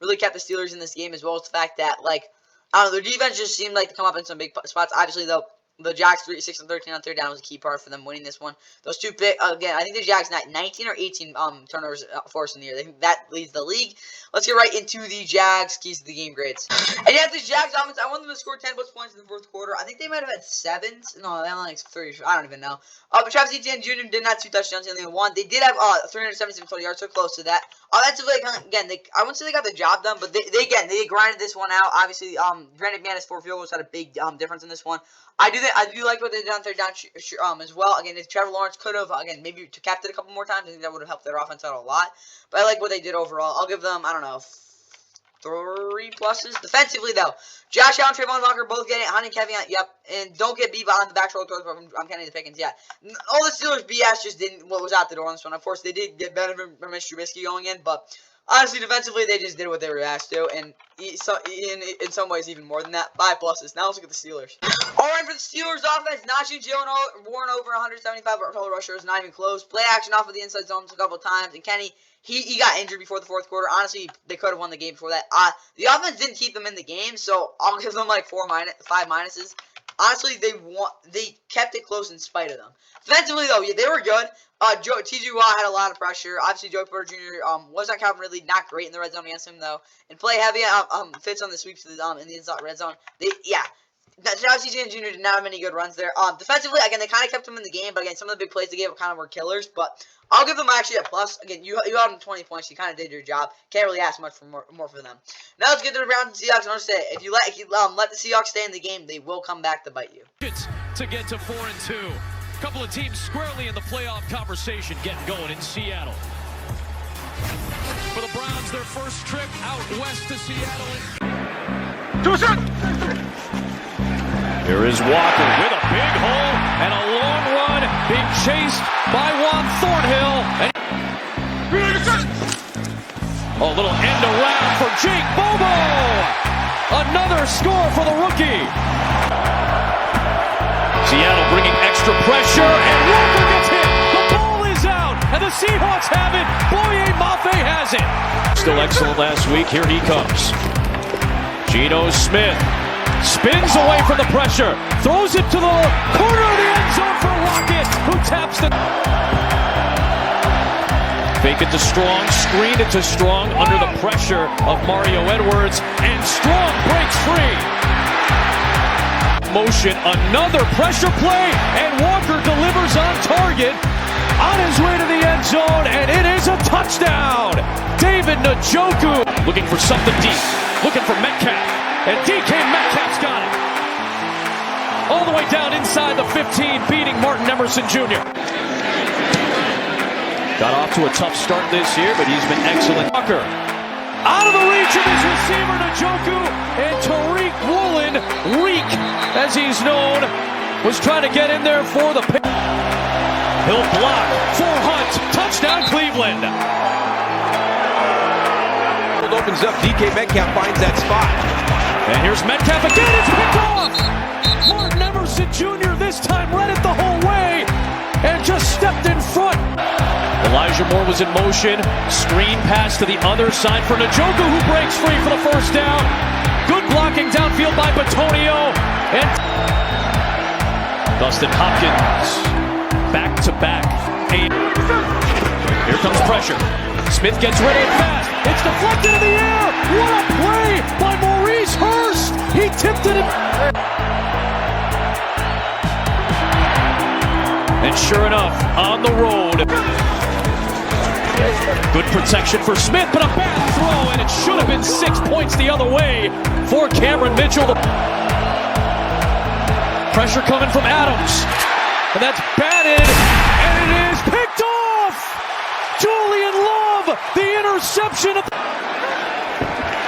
Really kept the Steelers in this game, as well as the fact that, like, I don't know, their defense just seemed like to come up in some big spots. Obviously, though, the Jags 6 and 13 on third down was a key part for them winning this one. Those 2 again, I think the Jags 19 or 18 turnovers forced in the year. I think that leads the league. Let's get right into the Jags keys to the game grades. And yeah, this Jags offense, I want them to score 10 plus points in the 4th quarter. I think they might have had 7. No, they only had 3. I don't even know. But Travis Etienne Jr. did not have 2 touchdowns, only 1. They did have 377 total yards, so close to that. Offensively, again, I wouldn't say they got the job done, but they grinded this one out. Obviously, Brandon McManus 4 field goals had a big difference in this one. I do like what they did on third down as well. Again, if Trevor Lawrence could have, again, maybe kept it a couple more times, I think that would have helped their offense out a lot. But I like what they did overall. I'll give them, I don't know, 3 pluses. Defensively, though, Josh Allen, Trayvon Walker both getting it. Hunting Kevin, yep. And don't get beat on the back shoulder throws from Kenny Pickens, yeah. All the Steelers BS just didn't, what was out the door on this one. Of course, they did get better from Mr. Trubisky going in, but honestly, defensively, they just did what they were asked to, and in some ways, even more than that. 5 pluses. Now let's look at the Steelers. All right, for the Steelers offense, Najee Jalen Warren over 175 total rushers, not even close. Play action off of the inside zone a couple of times, and Kenny, he got injured before the 4th quarter. Honestly, they could have won the game before that. The offense didn't keep them in the game, so I'll give them like 5 minuses. Honestly, they kept it close in spite of them. Defensively, though, yeah, they were good. T.J. Watt had a lot of pressure. Obviously, Joey Porter Jr. Was not Calvin Ridley, not great in the red zone against him, though. And play heavy, fits on the sweeps in the inside red zone. Travis Etienne Jr. did not have many good runs there. Defensively, again, they kind of kept him in the game, but again, some of the big plays they gave kind of were killers. But I'll give them actually a plus. Again, you held them 20 points. You kind of did your job. Can't really ask much for more for them. Now let's get to the Browns and Seahawks. And I'll say, if you let the Seahawks stay in the game, they will come back to bite you. To get to 4-2. Couple of teams squarely in the playoff conversation getting going in Seattle. For the Browns, their first trip out west to Seattle. Here is Walker with a big hole and a long run, being chased by Juan Thornhill. A little end around for Jake Bobo. Another score for the rookie. Seattle bringing extra pressure, and Walker gets hit. The ball is out, and the Seahawks have it. Boye Mafe has it. Still excellent last week. Here he comes. Geno Smith Spins away from the pressure. Throws it to the corner of the end zone for Lockett, who taps the... Fake it to Strong, screen it to Strong under the pressure of Mario Edwards, and Strong breaks free. Motion, another pressure play, and Walker delivers on target on his way to the end zone, and it is a touchdown. David Njoku looking for something deep, looking for Metcalf, and DK Metcalf's got it. All the way down inside the 15, beating Martin Emerson Jr. Got off to a tough start this year, but he's been excellent. Walker, out of the reach of his receiver, Njoku, and Tariq Woolen, Reek, as he's known, was trying to get in there for the pick. He'll block for Hunt. Touchdown, Cleveland. It opens up. DK Metcalf finds that spot. And here's Metcalf again. It's picked off. Martin Emerson Jr. this time read it the whole way and just stepped in front. Elijah Moore was in motion. Screen pass to the other side for Njoku, who breaks free for the first down. Good blocking downfield by Batonio. And Dustin Hopkins back-to-back. Here comes pressure. Smith gets rid of it fast. It's deflected in the air. What a play by Maurice Hurst. He tipped it in. And sure enough, on the road. Good protection for Smith, but a bad throw, and it should have been 6 points the other way for Cameron Mitchell. Pressure coming from Adams, and that's batted, and it is picked off! Julian Love, the interception of...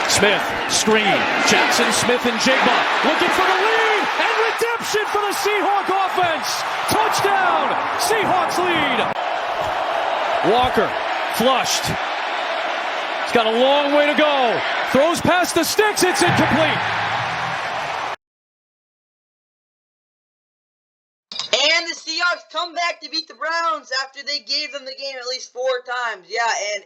Smith, screen, Jackson Smith and Jigba looking for the lead, and redemption for the Seahawk offense! Touchdown, Seahawks lead! Walker, flushed. He's got a long way to go. Throws past the sticks, it's incomplete. And the Seahawks come back to beat the Browns after they gave them the game at least 4 times. Yeah, and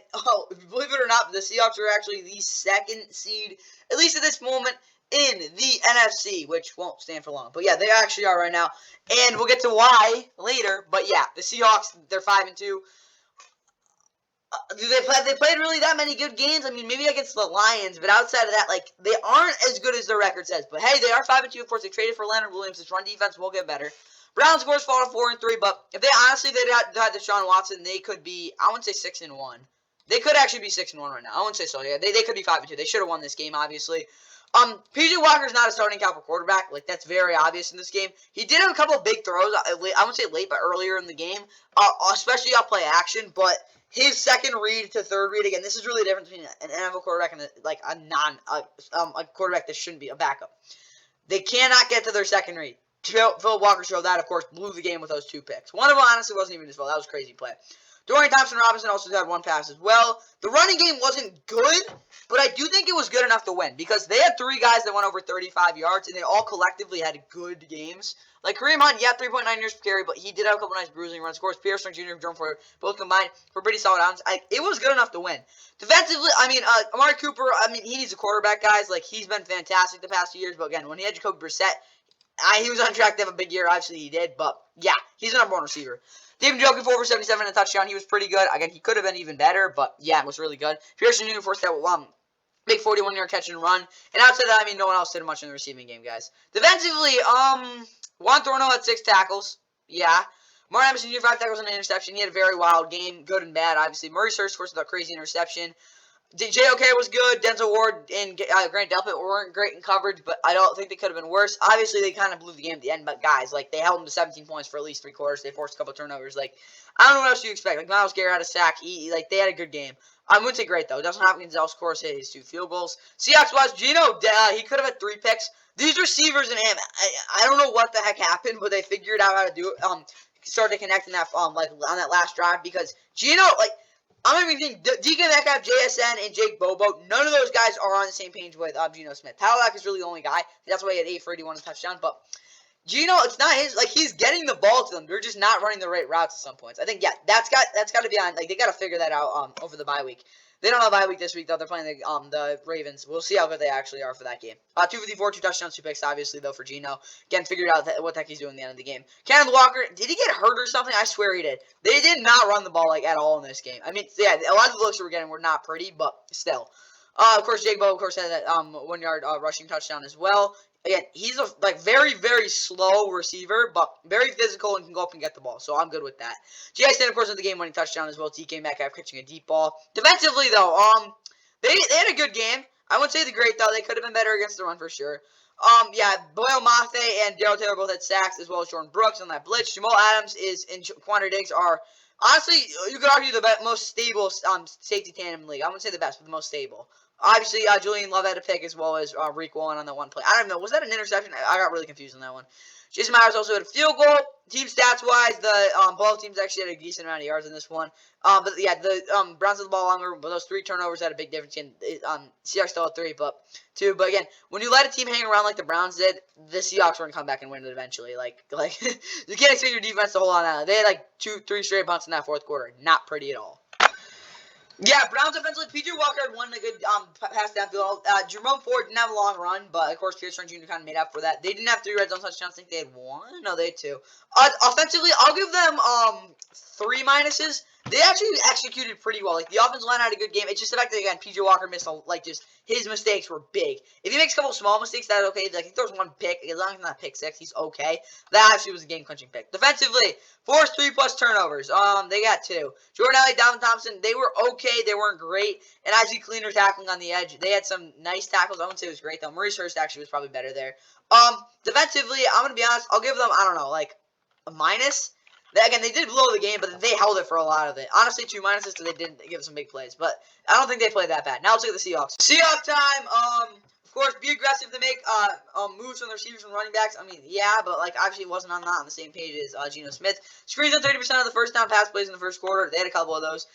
believe it or not, the Seahawks are actually the 2nd seed, at least at this moment, in the NFC, which won't stand for long. But yeah, they actually are right now. And we'll get to why later. But yeah, the Seahawks, they're 5-2. They played really that many good games? I mean, maybe against the Lions, but outside of that, like, they aren't as good as their record says. But hey, they are 5-2. Of course, they traded for Leonard Williams. This run defense will get better. Browns, of course, fall to 4-3. But if they honestly had Deshaun Watson, they could be, I wouldn't say 6-1. They could actually be 6-1 right now. I wouldn't say so. Yeah, they could be 5-2. They should have won this game, obviously. PJ Walker's not a starting caliber quarterback. Like, that's very obvious in this game. He did have a couple of big throws. I wouldn't say late, but earlier in the game, especially off play action. But his second read to third read, again, this is really the difference between an NFL quarterback and a quarterback that shouldn't be a backup. They cannot get to their second read. Phil Walker showed that, of course, blew the game with those 2 picks. One of them honestly wasn't even his fault. That was a crazy play. Dorian Thompson-Robinson also had 1 pass as well. The running game wasn't good, but I do think it was good enough to win because they had 3 guys that went over 35 yards, and they all collectively had good games. Like Kareem Hunt, yeah, 3.9 yards per carry, but he did have a couple nice bruising runs. Of course, Pearson Jr. and Jerome Ford both combined for pretty solid rounds. It was good enough to win. Defensively, I mean, Amari Cooper, I mean, he needs a quarterback, guys. Like, he's been fantastic the past few years, but again, when he had Jacoby Brissett, he was on track to have a big year. Obviously, he did, but yeah, he's the number 1 receiver. David Njoku, 4 for 77 and a touchdown. He was pretty good. Again, he could have been even better, but yeah, it was really good. Pearson Jr. forced that big 41-yard catch and run. And outside of that, I mean, no one else did much in the receiving game, guys. Defensively, Juan Thorno had 6 tackles. Yeah. Martin Emerson Jr. 5 tackles and an interception. He had a very wild game, good and bad, obviously. Maurice Hurst, of course, with a crazy interception. J.O.K. was good. Denzel Ward and Grant Delpit weren't great in coverage, but I don't think they could have been worse. Obviously, they kind of blew the game at the end, but guys, like, they held them to 17 points for at least 3 quarters. They forced a couple turnovers. Like, I don't know what else you expect. Like, Myles Garrett had a sack. They had a good game. I wouldn't say great, though. Dustin Hopkins, of course, hit his 2 field goals. Seahawks-wise, Geno, he could have had 3 picks. These receivers and him, I don't know what the heck happened, but they figured out how to do it. Started connecting that, on that last drive, because Geno, like, I'm not even thinking DK Metcalf, JSN, and Jake Bobo. None of those guys are on the same page with Geno Smith. Pavlak is really the only guy. That's why he had 8 for 81 and a touchdown. But Geno, it's not his. Like, he's getting the ball to them. They're just not running the right routes at some points. I think, yeah, that's got to be on. Like, they got to figure that out over the bye week. They don't have a bye week this week, though. They're playing the Ravens. We'll see how good they actually are for that game. 254, 2 touchdowns, 2 picks, obviously, though, for Geno. Again, figured out what the heck he's doing at the end of the game. Kenneth Walker, did he get hurt or something? I swear he did. They did not run the ball, like, at all in this game. I mean, yeah, a lot of the looks we were getting were not pretty, but still. Of course, Jake Bowe, of course, had that 1-yard rushing touchdown as well. Again, he's a very, very slow receiver, but very physical and can go up and get the ball. So I'm good with that. G.I. Stan, of course, with the game-winning touchdown as well. DK Metcalf catching a deep ball. Defensively, though, they had a good game. I wouldn't say the great, though. They could have been better against the run for sure. Yeah, Boyle Mafe and Darrell Taylor both had sacks, as well as Jordan Brooks on that blitz. Jamal Adams and Quandre Diggs are, honestly, you could argue the most stable safety tandem in the league. I wouldn't say the best, but the most stable. Obviously, Julian Love had a pick as well as Reek Wallen on that one play. I don't know. Was that an interception? I got really confused on that one. Jason Myers also had a field goal. Team stats-wise, both teams actually had a decent amount of yards in this one. But, yeah, the Browns had the ball longer, but those 3 turnovers had a big difference. Seahawks still had 3, but 2. But, again, when you let a team hang around like the Browns did, the Seahawks were going to come back and win it eventually. Like you can't expect your defense to hold on that. They had, 2-3 straight punts in that fourth quarter. Not pretty at all. Yeah, Browns offensively, P.J. Walker had one good pass downfield. Jerome Ford didn't have a long run, but, of course, Pierce Jr. kind of made up for that. They didn't have 3 red zone touchdowns. I think they had 1. No, they had 2. Offensively, I'll give them 3 minuses. They actually executed pretty well. Like, the offensive line had a good game. It's just the fact that, again, P.J. Walker missed, his mistakes were big. If he makes a couple small mistakes, that's okay. Like, he throws 1 pick. As long as it's not pick 6, he's okay. That actually was a game-clinching pick. Defensively, forced 3+ turnovers. They got 2. Jordan Elliott, Dalvin Thompson, they were okay. They weren't great. And actually cleaner tackling on the edge. They had some nice tackles. I wouldn't say it was great, though. Maurice Hurst actually was probably better there. Defensively, I'm going to be honest, I'll give them, I don't know, like, a minus. Again, they did blow the game, but they held it for a lot of it. Honestly, 2 minuses because they didn't give some big plays. But I don't think they played that bad. Now let's look at the Seahawks. Seahawks time. Of course, be aggressive to make moves from the receivers and running backs. I mean, yeah, but like obviously wasn't on the same page as Geno Smith. Screens on 30% of the first down pass plays in the first quarter. They had a couple of those.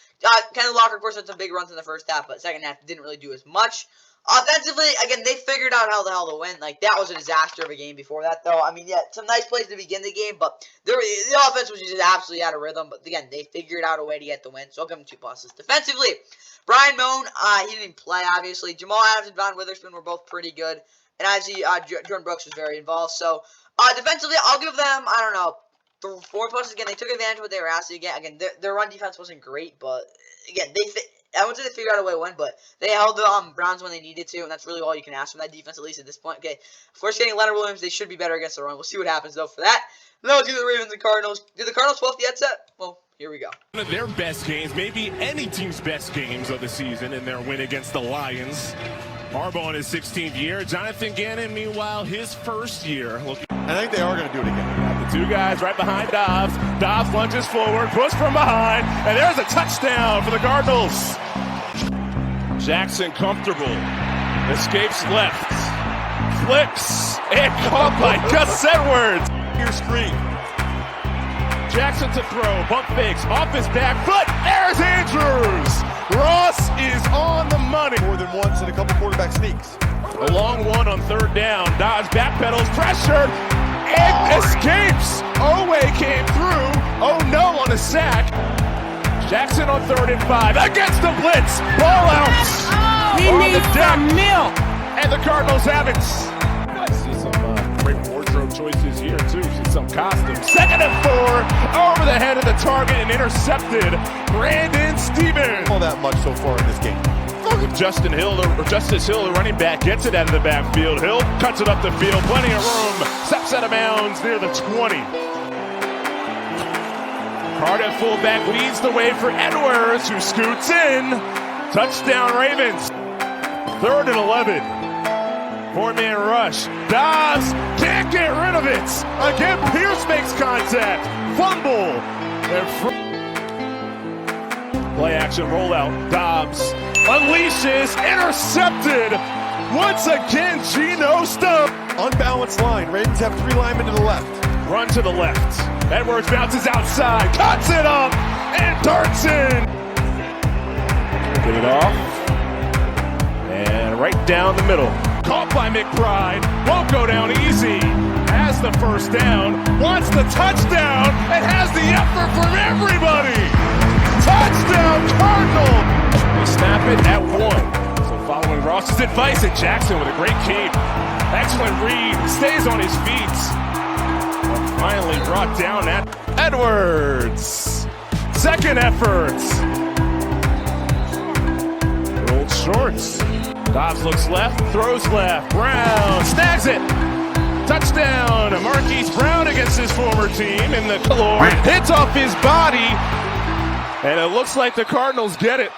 Kenneth Walker, of course, had some big runs in the first half, but second half didn't really do as much. Offensively, again, they figured out how the hell to win. Like, that was a disaster of a game before that, though. I mean, yeah, some nice plays to begin the game, but the offense was just absolutely out of rhythm. But, again, they figured out a way to get the win, so I'll give them 2 pluses. Defensively, Brian Moan, he didn't play, obviously. Jamal Adams and Von Witherspoon were both pretty good. And, obviously, Jordan Brooks was very involved. So, defensively, I'll give them, I don't know, 4 pluses. Again, they took advantage of what they were asked to get. Again, their run defense wasn't great, but, again, I wouldn't say they figured out a way to win, but they held the Browns when they needed to, and that's really all you can ask from that defense, at least at this point. Okay, of course, getting Leonard Williams, they should be better against the run. We'll see what happens, though, for that. Then we'll do the Ravens and Cardinals. Did the Cardinals 12th yet set? Well, here we go. One of their best games, maybe any team's best games of the season in their win against the Lions. Harbaugh in his 16th year. Jonathan Gannon, meanwhile, his first year. I think they are going to do it again. The 2 guys right behind Dobbs. Dobbs lunges forward, push from behind, and there's a touchdown for the Cardinals. Jackson comfortable, escapes left, flips, and caught by Gus Edwards. Here screen. Jackson to throw, bump fakes, off his back foot, there's Andrews! Ross is on the money. More than once in a couple quarterback sneaks. A long one on 3rd down, Dodge backpedals, pressured, and escapes! Owe came through, oh no on a sack. Jackson on 3rd and 5 against the blitz. Ball out. He needs some milk. And the Cardinals have it. I see some great wardrobe choices here too. See some costumes. 2nd and 4 over the head of the target and intercepted. Brandon Stevens. All that much so far in this game. Justice Hill, the running back, gets it out of the backfield. Hill cuts it up the field. Plenty of room. Steps out of bounds near the 20. Carter fullback leads the way for Edwards, who scoots in. Touchdown Ravens. 3rd and 11. 4-man rush. Dobbs can't get rid of it. Again, Pierce makes contact. Fumble. Play action rollout. Dobbs unleashes. Intercepted. Once again, Geno stump. Unbalanced line. Ravens have 3 linemen to the left. Run to the left. Edwards bounces outside, cuts it up, and darts in. Get it off. And right down the middle. Caught by McBride. Won't go down easy. Has the first down. Wants the touchdown. And has the effort from everybody. Touchdown Cardinals. They snap it at 1. So following Ross's advice, and Jackson with a great keep. Excellent read. Stays on his feet. And finally brought down at Edwards. Second effort. Rolled shorts. Dobbs looks left, throws left. Brown snags it. Touchdown. Marquise Brown against his former team in the floor. Hits off his body. And it looks like the Cardinals get it.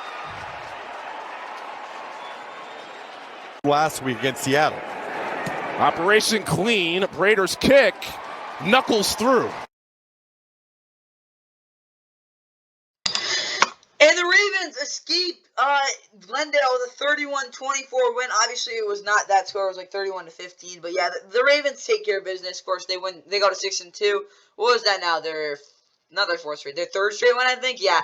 Last week against Seattle. Operation clean. Raiders kick. Knuckles through. And the Ravens escape Glendale with a 31-24 win. Obviously, it was not that score. It was like 31-15. But yeah, the Ravens take care of business. Of course, they win. They go to 6-2. What was that now? Not their fourth straight. Their third straight win, I think. Yeah.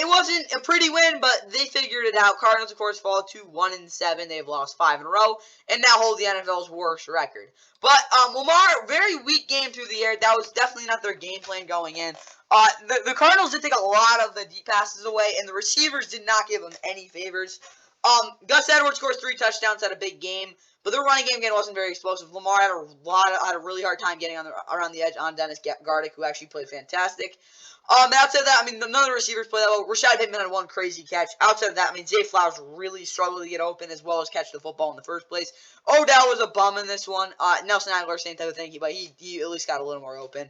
It wasn't a pretty win, but they figured it out. Cardinals, of course, fall to 1-7. They've lost 5 in a row, and now hold the NFL's worst record. But Lamar, very weak game through the air. That was definitely not their game plan going in. The Cardinals did take a lot of the deep passes away, and the receivers did not give them any favors. Gus Edwards scores 3 touchdowns, had a big game, but the running game again wasn't very explosive. Lamar had a really hard time getting around the edge on Dennis Gardick, who actually played fantastic. Outside of that, I mean, none of the receivers played that well. Rashad Pittman had one crazy catch. Outside of that, I mean, Zay Flowers really struggled to get open as well as catch the football in the first place. Odell was a bum in this one. Nelson Aguilar, same type of thing, but he at least got a little more open.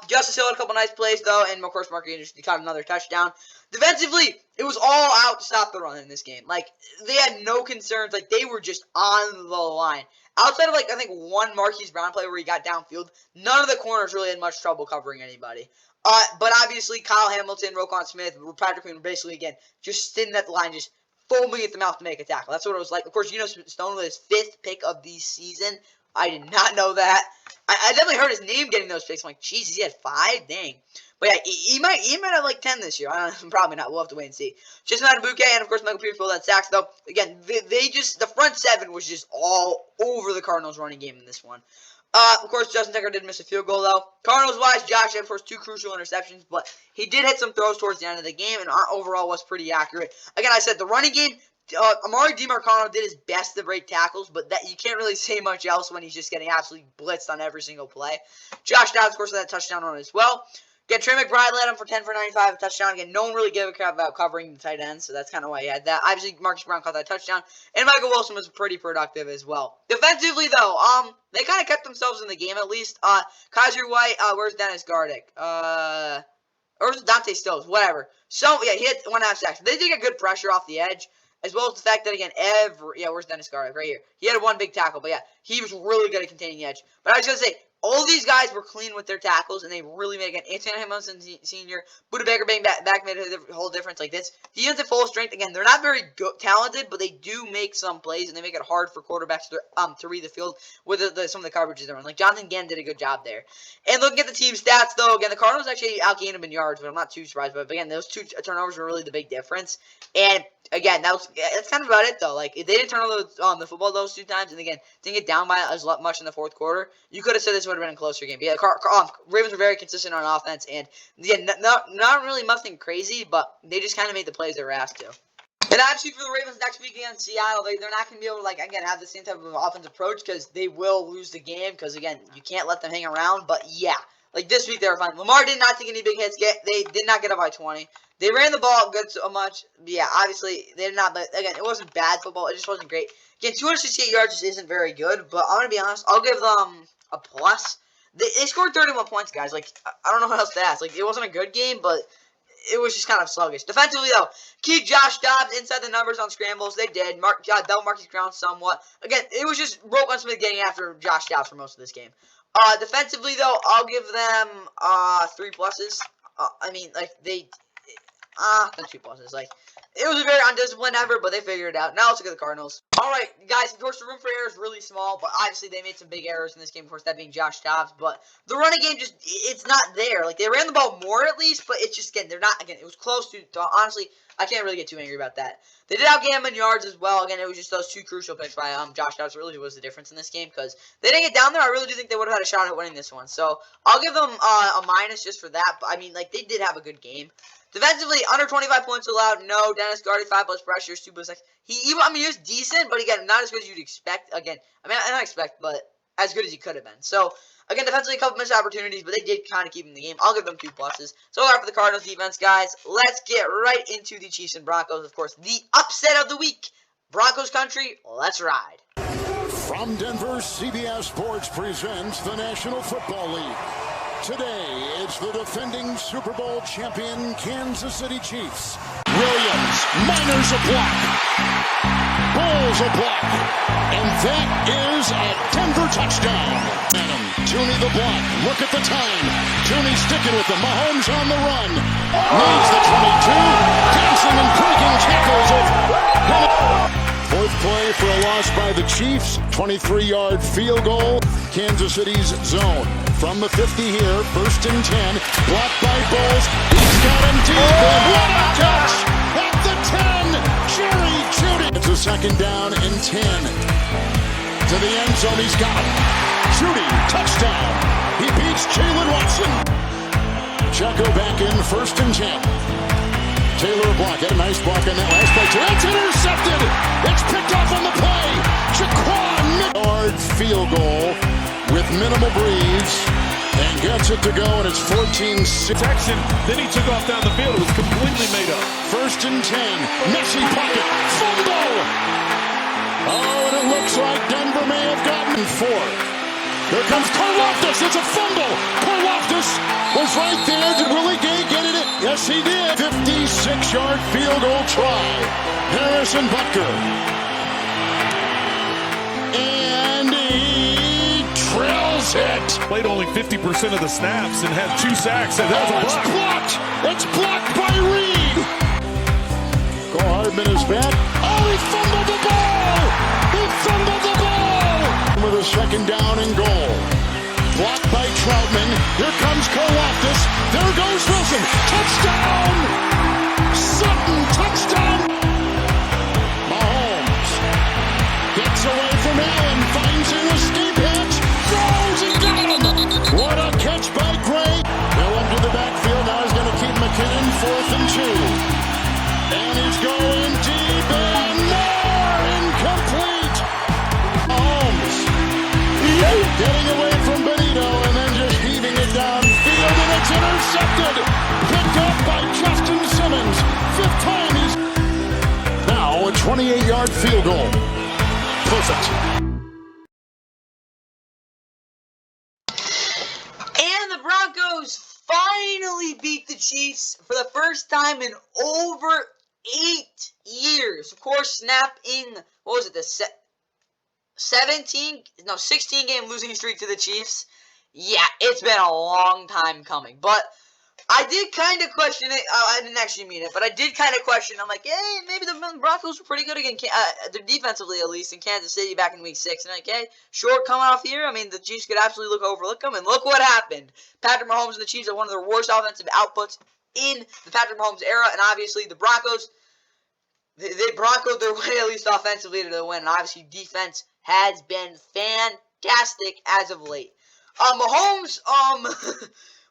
Justice Hill had a couple nice plays, though, and of course, Mark Andrews caught another touchdown. Defensively, it was all out to stop the run in this game. Like, they had no concerns. Like, they were just on the line. Outside of, like, I think one Marquise Brown play where he got downfield, none of the corners really had much trouble covering anybody. But obviously, Kyle Hamilton, Roquan Smith, Patrick Queen were basically, again, just sitting at the line, just foaming at the mouth to make a tackle. That's what it was like. Of course, Stone was his 5th pick of the season. I did not know that. I definitely heard his name getting those picks. I'm like, Jesus, he had 5? Dang. But yeah, he might have like 10 this year. I don't know, probably not. We'll have to wait and see. Just not a bouquet, and of course, Michael Pierce pulled that sacks, though. Again, the front 7 was just all over the Cardinals running game in this one. Of course, Justin Tucker did miss a field goal, though. Cardinals-wise, Josh had, of course, 2 crucial interceptions, but he did hit some throws towards the end of the game, and overall was pretty accurate. Again, I said the running game, Amari DiMarcano did his best to break tackles, but that you can't really say much else when he's just getting absolutely blitzed on every single play. Josh Dobbs, of course, had that touchdown run as well. Again, Trey McBride led him for 10 for 95, a touchdown. Again, no one really gave a crap about covering the tight end, so that's kind of why he had that. Obviously, Marcus Brown caught that touchdown, and Michael Wilson was pretty productive as well. Defensively, though, they kind of kept themselves in the game at least. Kaiser White, where's Dennis Gardick? Or was it Dante Stills? Whatever. So, yeah, he hit 1.5 sacks. They did get good pressure off the edge, as well as the fact that, again, where's Dennis Gardick? Right here. He had 1 big tackle, but yeah, he was really good at containing the edge. But I was going to say, all these guys were clean with their tackles, and they really made it. Anthony Hamilton Sr., Buda Baker being back made a whole difference. Like this, defense at full strength. Again, they're not very talented, but they do make some plays, and they make it hard for quarterbacks to read the field with some of the coverages they're on. Like Jonathan Gann did a good job there. And looking at the team stats, though, again, the Cardinals actually outgained them in yards, but I'm not too surprised. But again, those 2 turnovers were really the big difference. And again, that's kind of about it, though. Like, if they didn't turn over the football those 2 times, and again, didn't get down by as much in the fourth quarter, you could have said this would have been a closer game. But yeah, Ravens were very consistent on offense, and again, not really nothing crazy, but they just kind of made the plays they were asked to. And actually, for the Ravens next week against Seattle, they're not going to be able to, like, again, have the same type of offensive approach because they will lose the game because, again, you can't let them hang around. But, yeah, like this week they were fine. Lamar did not take any big hits. They did not get up by 20. They ran the ball good so much. But yeah, obviously, they did not. But, again, it wasn't bad football. It just wasn't great. Again, 268 yards just isn't very good. But I'm going to be honest. I'll give them a plus. They scored 31 points, guys. Like, I don't know what else to ask. Like, it wasn't a good game, but it was just kind of sluggish. Defensively, though, keep Josh Dobbs inside the numbers on scrambles. They did. Bell Marquise Brown somewhat. Again, it was just Roquan Smith getting after Josh Dobbs for most of this game. Defensively, though, I'll give them 3 pluses. I mean, like, they... 2 pluses. Like, it was a very undisciplined effort, but they figured it out. Now let's look at the Cardinals. Alright, guys, of course, the room for error is really small, but obviously they made some big errors in this game, of course, that being Josh Dobbs, but the running game just, it's not there. Like, they ran the ball more, at least, but it's just, again, it was close to, honestly, I can't really get too angry about that. They did outgain him in yards as well. Again, it was just those 2 crucial picks by Josh Dobbs really was the difference in this game, because they didn't get down there. I really do think they would have had a shot at winning this one, so I'll give them a minus just for that, but, I mean, like, they did have a good game. Defensively, under 25 points allowed. No. Dennis Gardy, 5+ pressures, 2+ sacks. He was decent, but again, not as good as you'd expect. Again, I mean, not expect, but as good as he could have been. So, again, defensively, a couple missed opportunities, but they did kind of keep him in the game. I'll give them 2+. So, for the Cardinals defense, guys, let's get right into the Chiefs and Broncos. Of course, the upset of the week. Broncos country, let's ride. From Denver, CBS Sports presents the National Football League. Today, it's the defending Super Bowl champion Kansas City Chiefs. Williams, Miners a block. Bulls a block. And that is a Denver touchdown. Tooney the block. Look at the time. Tooney sticking with them. Mahomes on the run. Needs the 22. Dancing and breaking tackles of... Fourth play for a loss by the Chiefs. 23-yard field goal. Kansas City's zone. From the 50 here, 1st and 10. Blocked by Bulls. He's got him deep. And what a catch! At the 10, Jerry Jeudy. It's a 2nd down and 10. To the end zone, he's got him. Jeudy, touchdown. He beats Jalen Watson. Checo back in, 1st and 10. Taylor block, had a nice block on that last play. It's intercepted. It's picked off on the play. Jaquan, yard field goal with minimal breathes and gets it to go, and it's 14-6. Protection, then he took off down the field. It was completely made up. 1st and 10. Messi pocket. Fumble. Oh, and it looks like Denver may have gotten 4. Here comes Karlaftis. It's a fumble. Karlaftis was right there. Did Willie Gay get it? Yes, he did. 56-yard field goal try. Harrison Butker. And he drills it. Played only 50% of the snaps and had 2 sacks. And it's blocked. It's blocked by Reed. Cole Hardman is back. Oh, he fumbled the ball. He fumbled the ball. With a 2nd down and goal. Blocked by Troutman. Here comes Karlaftis. There goes Wilson. Touchdown! Sutton, touchdown! Mahomes gets away from Allen. Finds an escape hatch. Throws and got him! What a catch by Gray. They'll empty the backfield. Now he's going to keep McKinnon 4th and 2. And he's going deep and more. Incomplete. Mahomes getting away from Benito and then just heaving it downfield, and it's intercepted. Picked up by Justin Simmons. 5th time he's... Now a 28-yard field goal. Perfect. And the Broncos finally beat the Chiefs for the first time in over 8 years. Of course, snapping, what was it, the 16 game losing streak to the Chiefs. Yeah, it's been a long time coming. But I did kind of question it. I didn't actually mean it, but I did kind of question. I'm like, hey, maybe the Broncos were pretty good again, defensively at least, in Kansas City back in Week 6. And like, hey, short coming off here. I mean, the Chiefs could absolutely overlook them. And look what happened. Patrick Mahomes and the Chiefs are one of their worst offensive outputs in the Patrick Mahomes era. And obviously, the Broncos, they Broncoed their way at least offensively to the win. And obviously, defense has been fantastic as of late. Mahomes,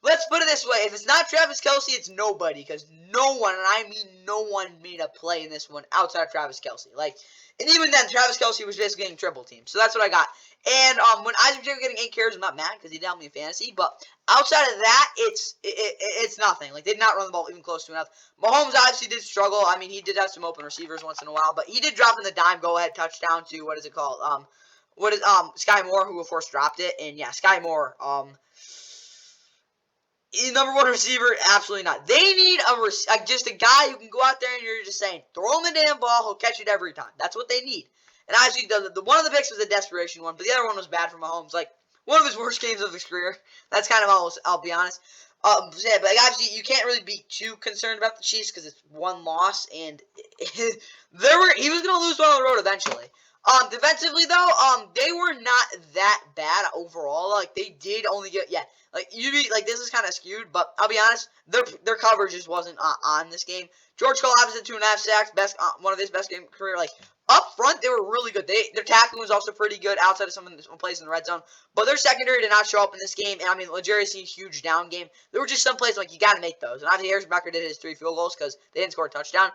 let's put it this way. If it's not Travis Kelce, it's nobody. Because no one, and I mean no one, made a play in this one outside of Travis Kelce. And even then, Travis Kelce was just getting triple teamed. So that's what I got. And when Isaac Jacob getting 8 carries, I'm not mad because he downed me in fantasy. But outside of that, it's nothing. They did not run the ball even close to enough. Mahomes obviously did struggle. I mean, he did have some open receivers once in a while. But he did drop in the dime go-ahead touchdown to, what is it called? Sky Moore, who of course dropped it. And yeah, Sky Moore, number 1 receiver, absolutely not. They need just a guy who can go out there and you're just saying, throw him the damn ball, he'll catch it every time. That's what they need. And obviously, the one of the picks was a desperation one, but the other one was bad for Mahomes. One of his worst games of his career. That's kind of all, I'll be honest. Yeah, but obviously, you can't really be too concerned about the Chiefs because it's one loss, and he was going to lose one on the road eventually. Defensively though, they were not that bad overall. Like they did only get this is kind of skewed, but I'll be honest, their coverage just wasn't on this game. George Kalafis had 2.5 sacks, one of his best game career. Like up front, they were really good. Their tackling was also pretty good outside of some plays in the red zone, but their secondary did not show up in this game. And I mean, L'Jarius a huge down game. There were just some plays like you got to make those. And obviously, Harrison Becker did his 3 field goals because they didn't score a touchdown.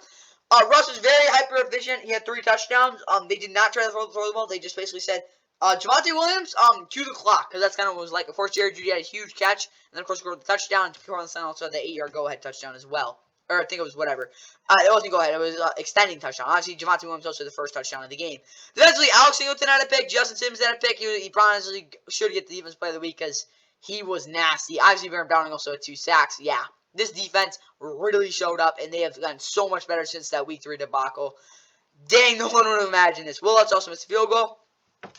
Russ was very hyper efficient. He had 3 touchdowns. They did not try to throw the ball. They just basically said, Javonte Williams, cue the clock, because that's kind of what it was like. Of course, Jerry Jeudy had a huge catch, and then of course scored the touchdown. Cortland Sutton also had the 8-yard go-ahead touchdown as well. Or I think it was whatever. It wasn't go-ahead. It was extending touchdown. Obviously, Javonte Williams also the first touchdown of the game. Defensively, Alex Singleton had a pick. Justin Simmons had a pick. He probably should get the defense play of the week because he was nasty. Obviously, Baron Browning also had 2 sacks. Yeah. This defense really showed up, and they have gotten so much better since that Week 3 debacle. Dang, no one would have imagined this. Will Lutz also missed a field goal.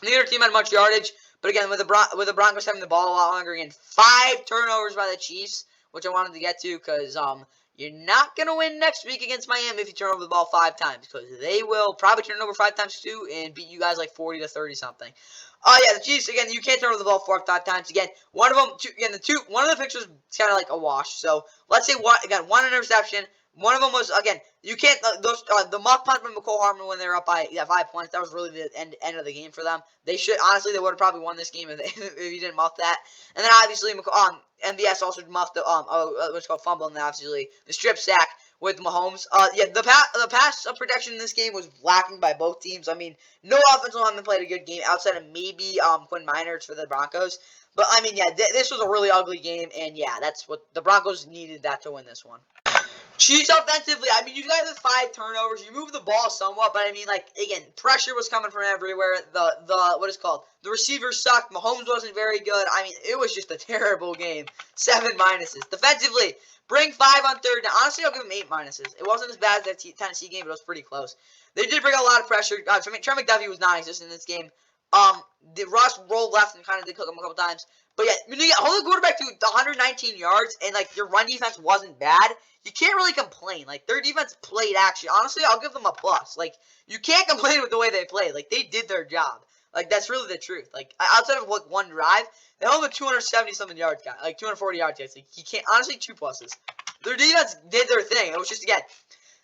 Neither team had much yardage, but again, with the Broncos having the ball a lot longer, again, 5 turnovers by the Chiefs, which I wanted to get to because you're not going to win next week against Miami if you turn over the ball 5 times because they will probably turn it over 5 times too and beat you guys like 40 to 30 something. Yeah, the Chiefs, again, you can't turn over the ball 4 or 5 times. Again, one of them, one of the pictures is kind of like a wash. So, let's say, one interception. One of them was, again, you can't, the muff punt from McCole Hardman when they were up by 5 points, that was really the end of the game for them. They honestly, they would have probably won this game if you didn't muff that. And then, obviously, MVS also muffed the, what's called fumble, and then, obviously, the strip sack with Mahomes. Yeah, the pass protection in this game was lacking by both teams. I mean, no offensive lineman played a good game outside of maybe Quinn Miners for the Broncos. But, I mean, yeah, this was a really ugly game, and yeah, that's what the Broncos needed that to win this one. Chiefs offensively, I mean, you guys had 5 turnovers. You moved the ball somewhat, but I mean, like, again, pressure was coming from everywhere. The receivers sucked. Mahomes wasn't very good. I mean, it was just a terrible game. 7 minuses. Defensively, bring 5 on 3rd down. Honestly, I'll give them 8 minuses. It wasn't as bad as that Tennessee game, but it was pretty close. They did bring a lot of pressure. Trey McDuffie was non-existent in this game. Russ rolled left and kind of did cook him a couple times. But yeah, when you hold the quarterback to 119 yards and, like, your run defense wasn't bad, you can't really complain. Like, their defense played actually. Honestly, I'll give them a plus. Like, you can't complain with the way they played. Like, they did their job. Like, that's really the truth. Like, outside of, like, one drive, they held a 270-something yards guy. Like, 240 yards guys. Like, you can't, honestly, 2 pluses. Their defense did their thing. It was just, again,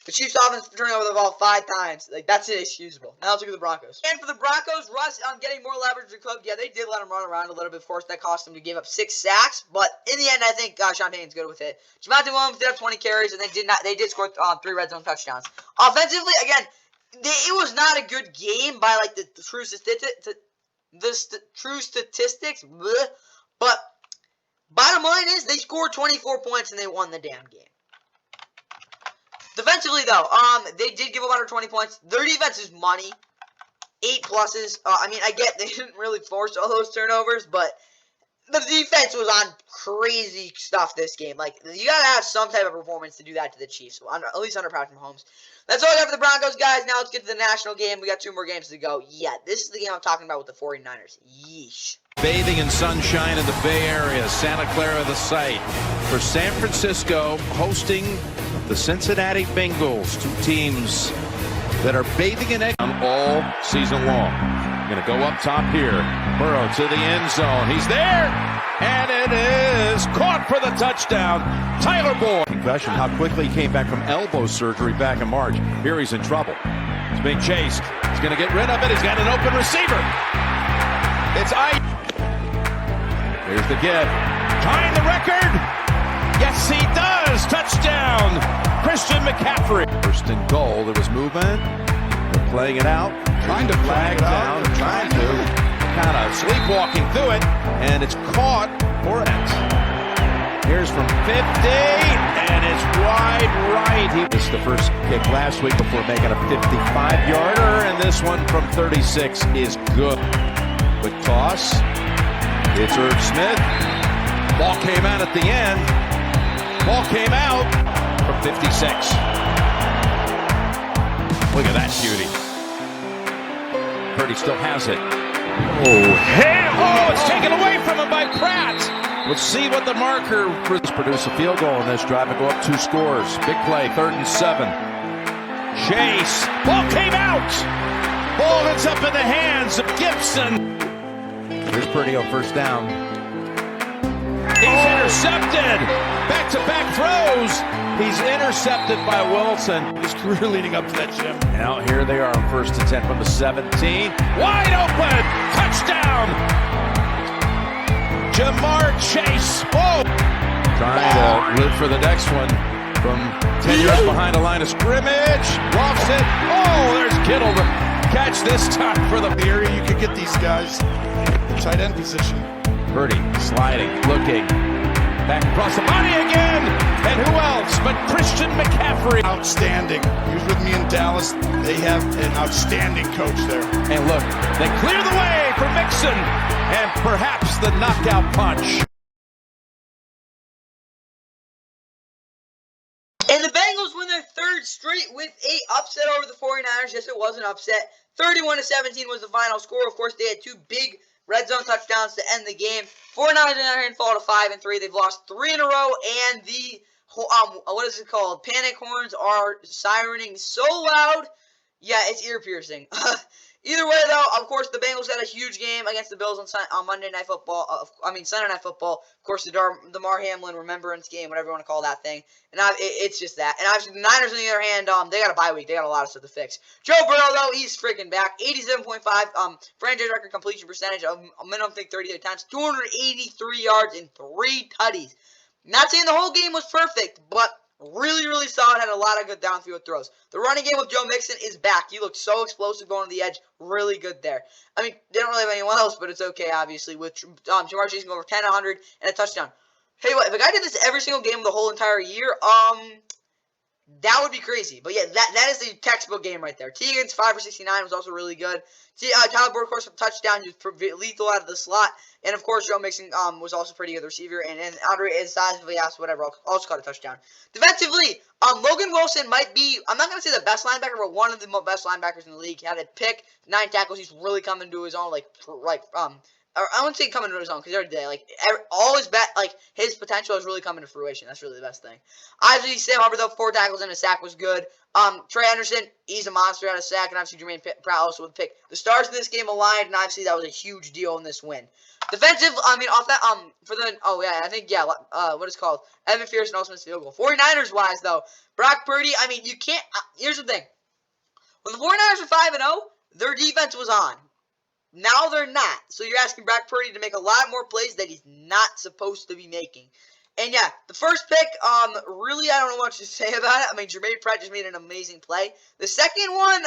the Chiefs offense turning over the ball 5 times. Like, that's inexcusable. Now let's look at the Broncos. And for the Broncos, Russ getting more leverage to Cook. Yeah, they did let him run around a little bit. Of course, that cost him to give up 6 sacks. But in the end, I think Sean Payton's good with it. Javonte Williams did have 20 carries, and they did score 3 red zone touchdowns. Offensively, again, it was not a good game by, like, the true statistics. Bleh. But bottom line is they scored 24 points, and they won the damn game. Defensively, though, they did give up under 20 points. Their defense is money. 8 pluses. I mean, I get they didn't really force all those turnovers, but the defense was on crazy stuff this game. Like, you got to have some type of performance to do that to the Chiefs, at least under Patrick Mahomes. That's all I got for the Broncos, guys. Now let's get to the national game. We got 2 more games to go. Yeah, this is the game I'm talking about with the 49ers. Yeesh. Bathing in sunshine in the Bay Area, Santa Clara the site for San Francisco hosting the Cincinnati Bengals, 2 teams that are bathing in egg all season long. Going to go up top here. Burrow to the end zone. He's there, and it is caught for the touchdown. Tyler Boyd. Concussion, how quickly he came back from elbow surgery back in March. Here he's in trouble. He's being chased. He's going to get rid of it. He's got an open receiver. It's Here's the give. Tying the record. Yes, he does. Touchdown. Christian McCaffrey. First and goal. There was movement. They're playing it out. Trying to flag down. Trying to. Kind of sleepwalking through it. And it's caught for it. Here's from 50. And it's wide right. He missed the first kick last week before making a 55-yarder. And this one from 36 is good. With toss. It's Irv Smith. Ball came out at the end. Ball came out from 56. Look at that beauty. Purdy still has it. Oh, hell! Oh, it's taken away from him by Pratt. Let's see what the marker produce a field goal in this drive and go up 2 scores. Big play, 3rd and 7. Chase. Ball came out. Ball ends up in the hands of Gibson. Here's Purdy on first down. He's intercepted. Back-to-back throws. He's intercepted by Wilson. His career leading up to that, Jim. Now here they are on first and 10 from the 17. Wide open. Touchdown. Jamar Chase. Oh. Trying to live for the next one from 10 yards behind the line of scrimmage. Lofts it. Oh, there's Kittle to catch this time for the area you could get these guys. The tight end position. Purdy sliding, looking. Back across the body again. And who else but Christian McCaffrey. Outstanding. He was with me in Dallas. They have an outstanding coach there. And look, they clear the way for Mixon. And perhaps the knockout punch. And the Bengals win their third straight with a upset over the 49ers. Yes, it was an upset. 31-17 was the final score. Of course, they had two big red zone touchdowns to end the game. 49ers and fall to 5-3. They've lost 3 in a row, and the what is it called? Panic horns are sirening so loud. Yeah, it's ear piercing. Either way, though, of course, the Bengals had a huge game against the Bills on Monday Night Football. Sunday Night Football. Of course, the Damar Hamlin Remembrance Game, whatever you want to call that thing. And it's just that. And obviously, the Niners, on the other hand, they got a bye week. They got a lot of stuff to fix. Joe Burrow, though, he's freaking back. 87.5 franchise record completion percentage of a minimum, 30 times. 283 yards and 3 tutties. Not saying the whole game was perfect, but really, really solid. Had a lot of good downfield throws. The running game with Joe Mixon is back. He looked so explosive going to the edge. Really good there. I mean, they don't really have anyone else, but it's okay, obviously, with Jamar Chase going over 10, 100, and a touchdown. Hey, what, if a guy did this every single game of the whole entire year, that would be crazy. But yeah, that is the textbook game right there. Teagan's 5 for 69 was also really good. Tyler Boyd, of course, with a touchdown. He was lethal out of the slot. And, of course, Joe Mixon was also pretty good receiver. And Andre Isaias, whatever, also caught a touchdown. Defensively, Logan Wilson might be, I'm not going to say the best linebacker, but one of the best linebackers in the league. He had a pick, 9 tackles. He's really coming to his own, I wouldn't say coming to his own because every day, all his his potential is really coming to fruition. That's really the best thing. Obviously, Sam Hubbard, though, 4 tackles and a sack was good. Trey Anderson, he's a monster out of sack, and obviously Jermaine Pratt also with a pick. The stars in this game aligned, and obviously that was a huge deal in this win. Defensive, what is it called? Evan Fearson also missed field goal. 49ers wise though, Brock Purdy, you can't. Here's the thing: when the 49ers were 5-0, their defense was on. Now they're not. So you're asking Brock Purdy to make a lot more plays that he's not supposed to be making. And yeah, the first pick, really, I don't know what to say about it. Jermaine Pratt just made an amazing play. The second one,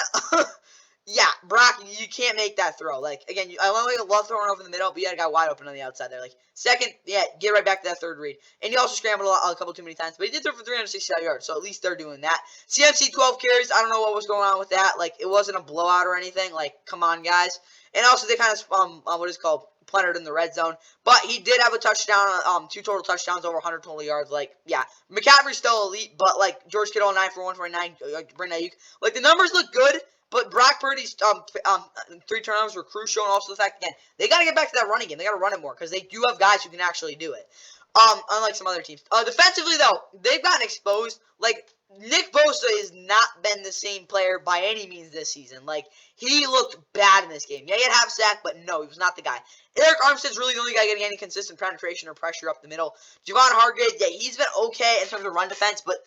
yeah, Brock, you can't make that throw. Again, I love throwing over the middle, but you had a guy wide open on the outside there. Second, yeah, get right back to that third read. And he also scrambled a couple too many times, but he did throw for 365 yards, so at least they're doing that. CMC, 12 carries. I don't know what was going on with that. It wasn't a blowout or anything. Come on, guys. And also, they kind of, plundered in the red zone. But he did have a touchdown, 2 total touchdowns, over 100 total yards. Yeah, McCaffrey's still elite, but, George Kittle, 9 for 149, Brandon Ayuk. The numbers look good, but Brock Purdy's 3 turnovers were crucial, and also the fact, again, they got to get back to that running game. They got to run it more, because they do have guys who can actually do it. Unlike some other teams. Defensively, though, they've gotten exposed. Nick Bosa has not been the same player by any means this season. He looked bad in this game. Yeah, he had half sack, but no, he was not the guy. Eric Armstead's really the only guy getting any consistent penetration or pressure up the middle. Javon Hargrave, yeah, he's been okay in terms of run defense, but,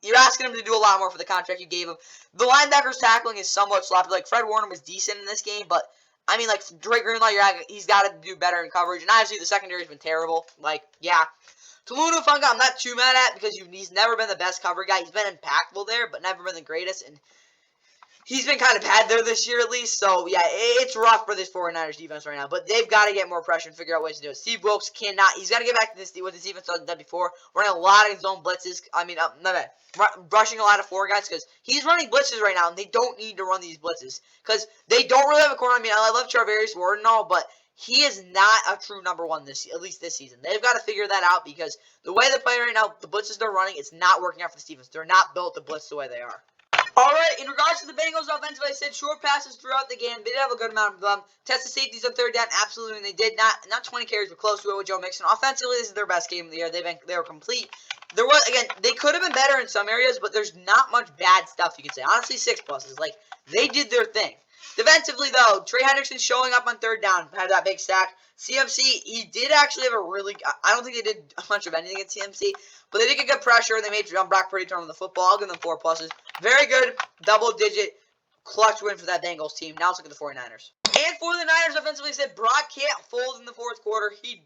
you're asking him to do a lot more for the contract you gave him. The linebackers tackling is somewhat sloppy. Fred Warner was decent in this game, but Drake Greenlaw, he's got to do better in coverage. And obviously, the secondary's been terrible. Yeah. Taluna Funga, I'm not too mad at because he's never been the best cover guy. He's been impactful there, but never been the greatest. And he's been kind of bad there this year at least. So, yeah, it's rough for this 49ers defense right now. But they've got to get more pressure and figure out ways to do it. Steve Wilkes cannot. He's got to get back to this what this defense done before. Running a lot of zone blitzes. Rushing a lot of 4 guys because he's running blitzes right now, and they don't need to run these blitzes because they don't really have a corner. I love Charvarius Ward and all, but he is not a true number 1 at least this season. They've got to figure that out because the way they're playing right now, the blitzes they're running, it's not working out for the Stephens. They're not built to blitz the way they are. Alright, in regards to the Bengals offensive, I said short passes throughout the game. They did have a good amount of them. Tested safeties on 3rd down, absolutely, and they did not 20 carries, but close to it with Joe Mixon. Offensively, this is their best game of the year. They were complete. There was, again, they could have been better in some areas, but there's not much bad stuff you can say. Honestly, 6 pluses. They did their thing. Defensively, though, Trey Hendrickson showing up on third down, had that big sack. CMC, he did actually have a really, I don't think they did much of anything at CMC, but they did get good pressure, and they made Brock Purdy turn on the football. I'll give them 4 pluses. Very good, double-digit clutch win for that Bengals team. Now let's look at the 49ers. And for the Niners, offensively, said Brock can't fold in the fourth quarter. He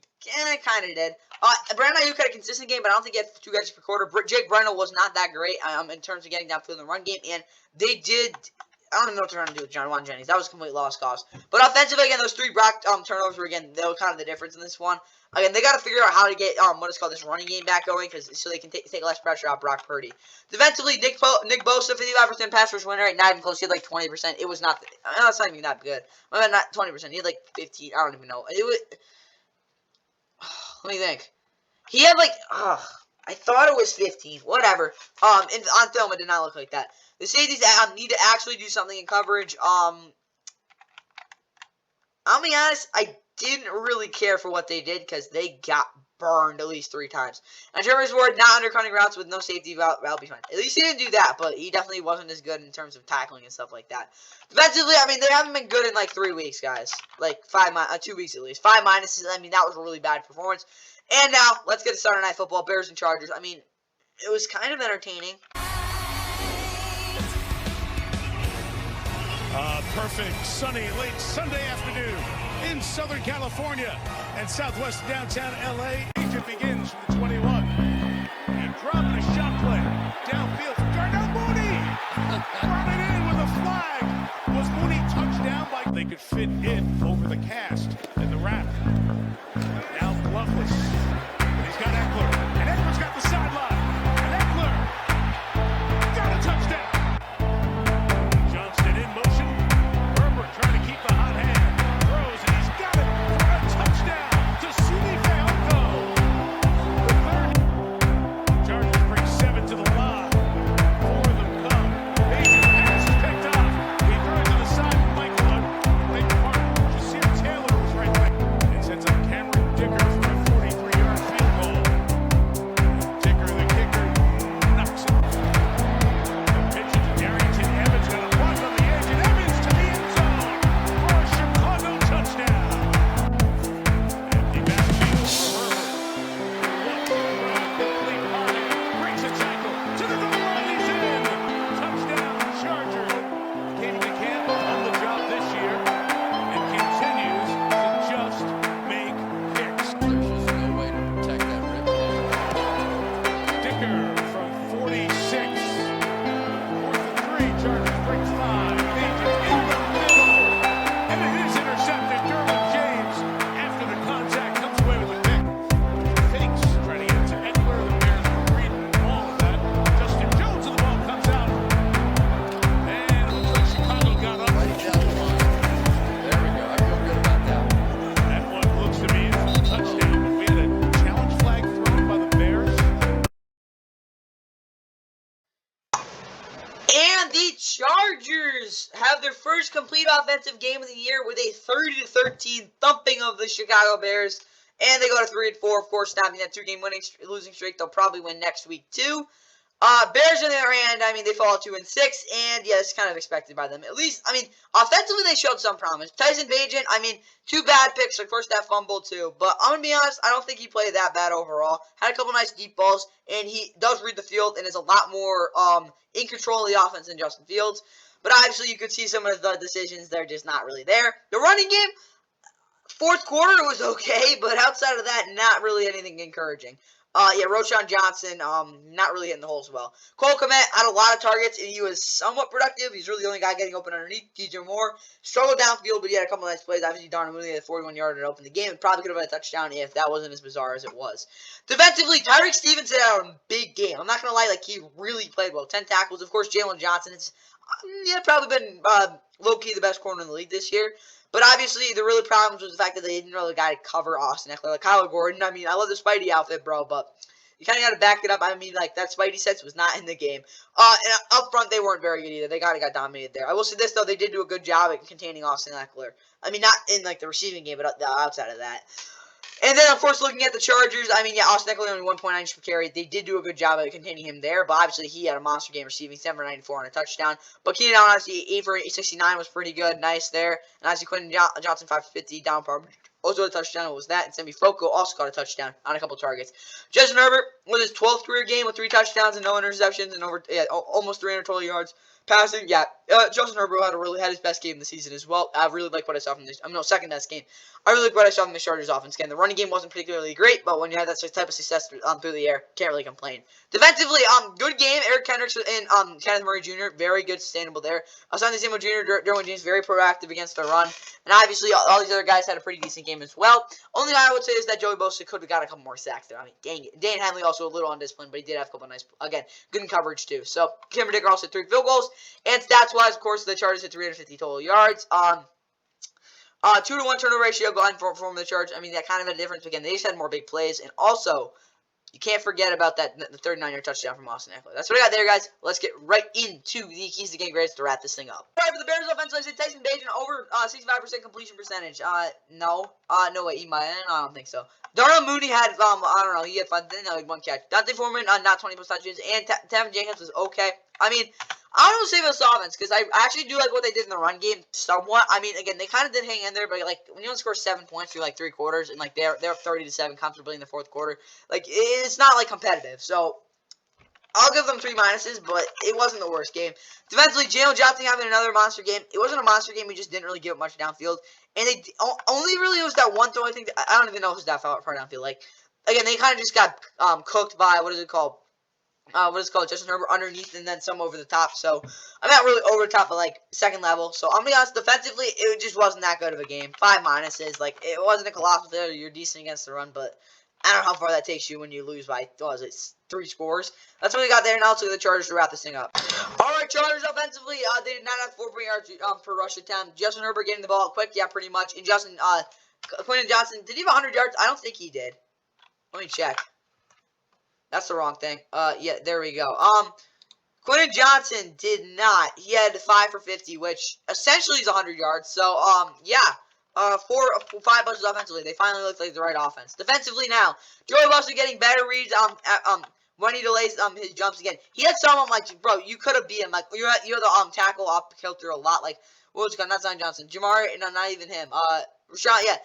kind of did. Brandon Ayuk had a consistent game, but I don't think he had 2 catches per quarter. Jake Brendel was not that great in terms of getting downfield in the run game, and they did. I don't even know what they're trying to do with John Juan Jennings. That was a complete lost cause. But offensively, again, those 3 Brock turnovers were, again, they were kind of the difference in this one. Again, they got to figure out how to get what is called this running game back going, so they can take less pressure out Brock Purdy. Defensively, Nick Bosa, 55% pass rush win rate, not even close. He had like 20%. It was not. That's not even that good. I mean, not 20%. He had like 15. I don't even know. It was. Let me think. He had like. I thought it was 15. Whatever. On film, it did not look like that. The safeties need to actually do something in coverage. I'll be honest, I didn't really care for what they did because they got burned at least 3 times. And Jeremy Ward not undercutting routes with no safety, that'll be fine. At least he didn't do that, but he definitely wasn't as good in terms of tackling and stuff like that. Defensively, I mean, they haven't been good in like 3 weeks, guys. Like 2 weeks at least. 5 minuses. I mean, that was a really bad performance. And now, let's get to Saturday Night Football, Bears and Chargers. I mean, it was kind of entertaining. Perfect sunny late Sunday afternoon in Southern California and southwest downtown LA. It begins from the 21. And dropping a shot play downfield from Darnell Mooney. Brought it in with a flag. Was Mooney touchdown by they could fit it over the cast in the wrap. Now Gloveless. He's got Eckler. And Eckler's got the sideline. And Eckler got a touchdown. Johnston in motion. Herbert trying to keep the hot hand. Throws and he's got it for a touchdown to Sumi Feoco. The third. Chargers bring 7 to the line. 4 of them come. Agent pass is picked up. He throws to the side. Michael Hunt. Big part. Jasir Taylor was right there. And sends up Cameron Dicker for a 43-yard field goal. Dicker, the kicker, knocks it. The pitch to Darrington Evans got a block on the edge, and Evans to the end zone for a Chicago touchdown. Empty backfield for Herbert. Complete Harding breaks a tackle to the goal line. He's in. Touchdown, Chargers. Katie McCann on the job this year and continues to just make picks. There's just no way to protect that rip. Dicker from 46. 4th and 3. Chargers break 5. Agent in the middle. And it is intercepted. Derwin James, after the contact, comes away with the pick. Fakes trying to get to Eckler. The Bears were reading all of that. Justin Jones and the ball comes out. And it looks like Chicago got up. Right down the line. There we go. I feel good about that one. That one looks to me as a touchdown. We had a challenge flag thrown by the Bears. And the Chargers have their first complete offensive game of the year with a 30-13 thumping of the Chicago Bears. And they go to 3-4, of course, snapping that 2-game losing streak. They'll probably win next week, too. Bears, on the other hand, I mean, they fall 2-6, and yeah, it's kind of expected by them. At least, I mean, offensively, they showed some promise. Tyson Bagent, I mean, 2 bad picks, like first that fumble, too. But I'm going to be honest, I don't think he played that bad overall. Had a couple nice deep balls, and he does read the field and is a lot more in control of the offense than Justin Fields. But obviously, you could see some of the decisions, they're just not really there. The running game, fourth quarter was okay, but outside of that, not really anything encouraging. Roschon Johnson, not really hitting the holes well. Cole Kmet had a lot of targets, and he was somewhat productive. He's really the only guy getting open underneath. DJ Moore struggled downfield, but he had a couple nice plays. Obviously, Darnell Mooney had a 41-yarder to open the game. It probably could have had a touchdown if that wasn't as bizarre as it was. Defensively, Tyreek Stevenson had a big game. I'm not going to lie, like, he really played well. 10 tackles. Of course, Jalen Johnson, it's probably been low-key the best corner in the league this year. But obviously, the really problems was the fact that they didn't really got to cover Austin Eckler. Like Kyler Gordon, I mean, I love the Spidey outfit, bro, but you kind of got to back it up. I mean, like, that Spidey sense was not in the game. And up front, they weren't very good either. They got dominated there. I will say this, though. They did do a good job at containing Austin Eckler. I mean, not in, like, the receiving game, but outside of that. And then, of course, looking at the Chargers, I mean, yeah, Austin Eckler only 1.9 inches per carry. They did do a good job of containing him there, but obviously he had a monster game receiving 7 for 94 on a touchdown. But Keenan Allen, obviously, 8 for 69 was pretty good. Nice there. And obviously, Quentin Johnson, 5 for 50, down par. Also a touchdown. What was that? And Semi Foco also got a touchdown on a couple targets. Justin Herbert was his 12th career game with 3 touchdowns and no interceptions and almost 300 total yards passing. Yeah, Justin Herbert had his best game of the season as well. I really like what I saw from this. Second best game. I really like what I saw from the Chargers offense. Again, the running game wasn't particularly great, but when you have that type of success through the air, can't really complain. Defensively, good game. Eric Kendricks and Kenneth Murray Jr. very good, sustainable there. Asante Samuel Jr., Derwin James very proactive against the run, and obviously all these other guys had a pretty decent game as well. Only thing I would say is that Joey Bosa could have got a couple more sacks there. I mean, dang it. Dan Henley also a little undisciplined, but he did have a couple of nice, again, good in coverage too. So Cameron Dicker also had 3 field goals, and stats-wise, of course, the Chargers had 350 total yards. 2-to-1 turnover ratio going for the Chargers. I mean, that kind of made a difference. Again, they just had more big plays. And also, you can't forget about the 39-yard touchdown from Austin Eckler. That's what I got there, guys. Let's get right into the keys to game grades to wrap this thing up. All right, for the Bears offense, I said Tyson Bagent over 65% completion percentage. No way. He might. I don't think so. Darnell Mooney had, I don't know, he had fun. Then like 1 catch. Dante Foreman, not 20+ touches. And Tevin Jenkins was okay. I mean, I don't say this offense because I actually do like what they did in the run game somewhat. I mean, again, they kind of did hang in there, but like when you only score 7 points through like 3 quarters and like they're up 30-7 comfortably in the 4th quarter, like it's not like competitive. So I'll give them 3 minuses, but it wasn't the worst game. Defensively, Jalen Johnson having another monster game. It wasn't a monster game. He just didn't really give up much downfield, and they only really was that one throw. I think I don't even know if it was that far downfield. Like again, they kind of just got cooked by what is it called? Justin Herbert underneath and then some over the top. So, I'm not really over the top, but like second level. So, I'm going to be honest, defensively, it just wasn't that good of a game. 5 minuses. Like, it wasn't a colossal failure. You're decent against the run, but I don't know how far that takes you when you lose by, 3 scores. That's what we got there, and also the Chargers to wrap this thing up. Alright, Chargers offensively, they did not have 4 yards per rush attempt. Justin Herbert getting the ball quick, yeah, pretty much. And Quentin Johnson, did he have 100 yards? I don't think he did. Let me check. That's the wrong thing. Yeah, there we go. Quentin Johnson did not. He had 5 for 50, which essentially is 100 yards. So, yeah. 5 touches offensively. They finally looked like the right offense. Defensively now, Joey Bosa getting better reads when he delays his jumps again. He had some like, bro, you could have beat him. Like you're the tackle off kilter a lot. Like what was it called? Not Zion Johnson, Jamar. No, not even him. Rashawn. Yeah.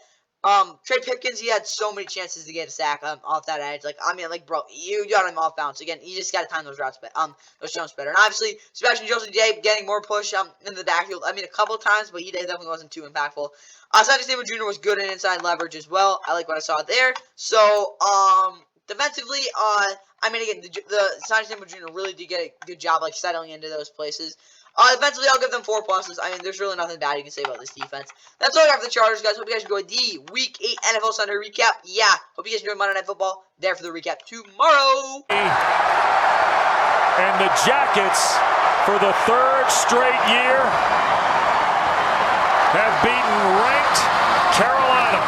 Trey Pipkins, he had so many chances to get a sack off that edge. Like, I mean, like, bro, you got him off bounds. Again, you just got to time those routes, those jumps better. And obviously, Sebastian Joseph-Day getting more push in the backfield. I mean, a couple of times, but he definitely wasn't too impactful. Santi Samuel Jr. was good in inside leverage as well. I like what I saw there. So, defensively, I mean, again, the Santi Samuel Jr. really did get a good job, like, settling into those places. Eventually, I'll give them 4 pluses. I mean, there's really nothing bad you can say about this defense. That's all I got for the Chargers, guys. Hope you guys enjoyed the Week 8 NFL Sunday recap. Yeah, hope you guys enjoyed Monday Night Football. There for the recap tomorrow. And the Jackets, for the 3rd straight year, have beaten ranked Carolina.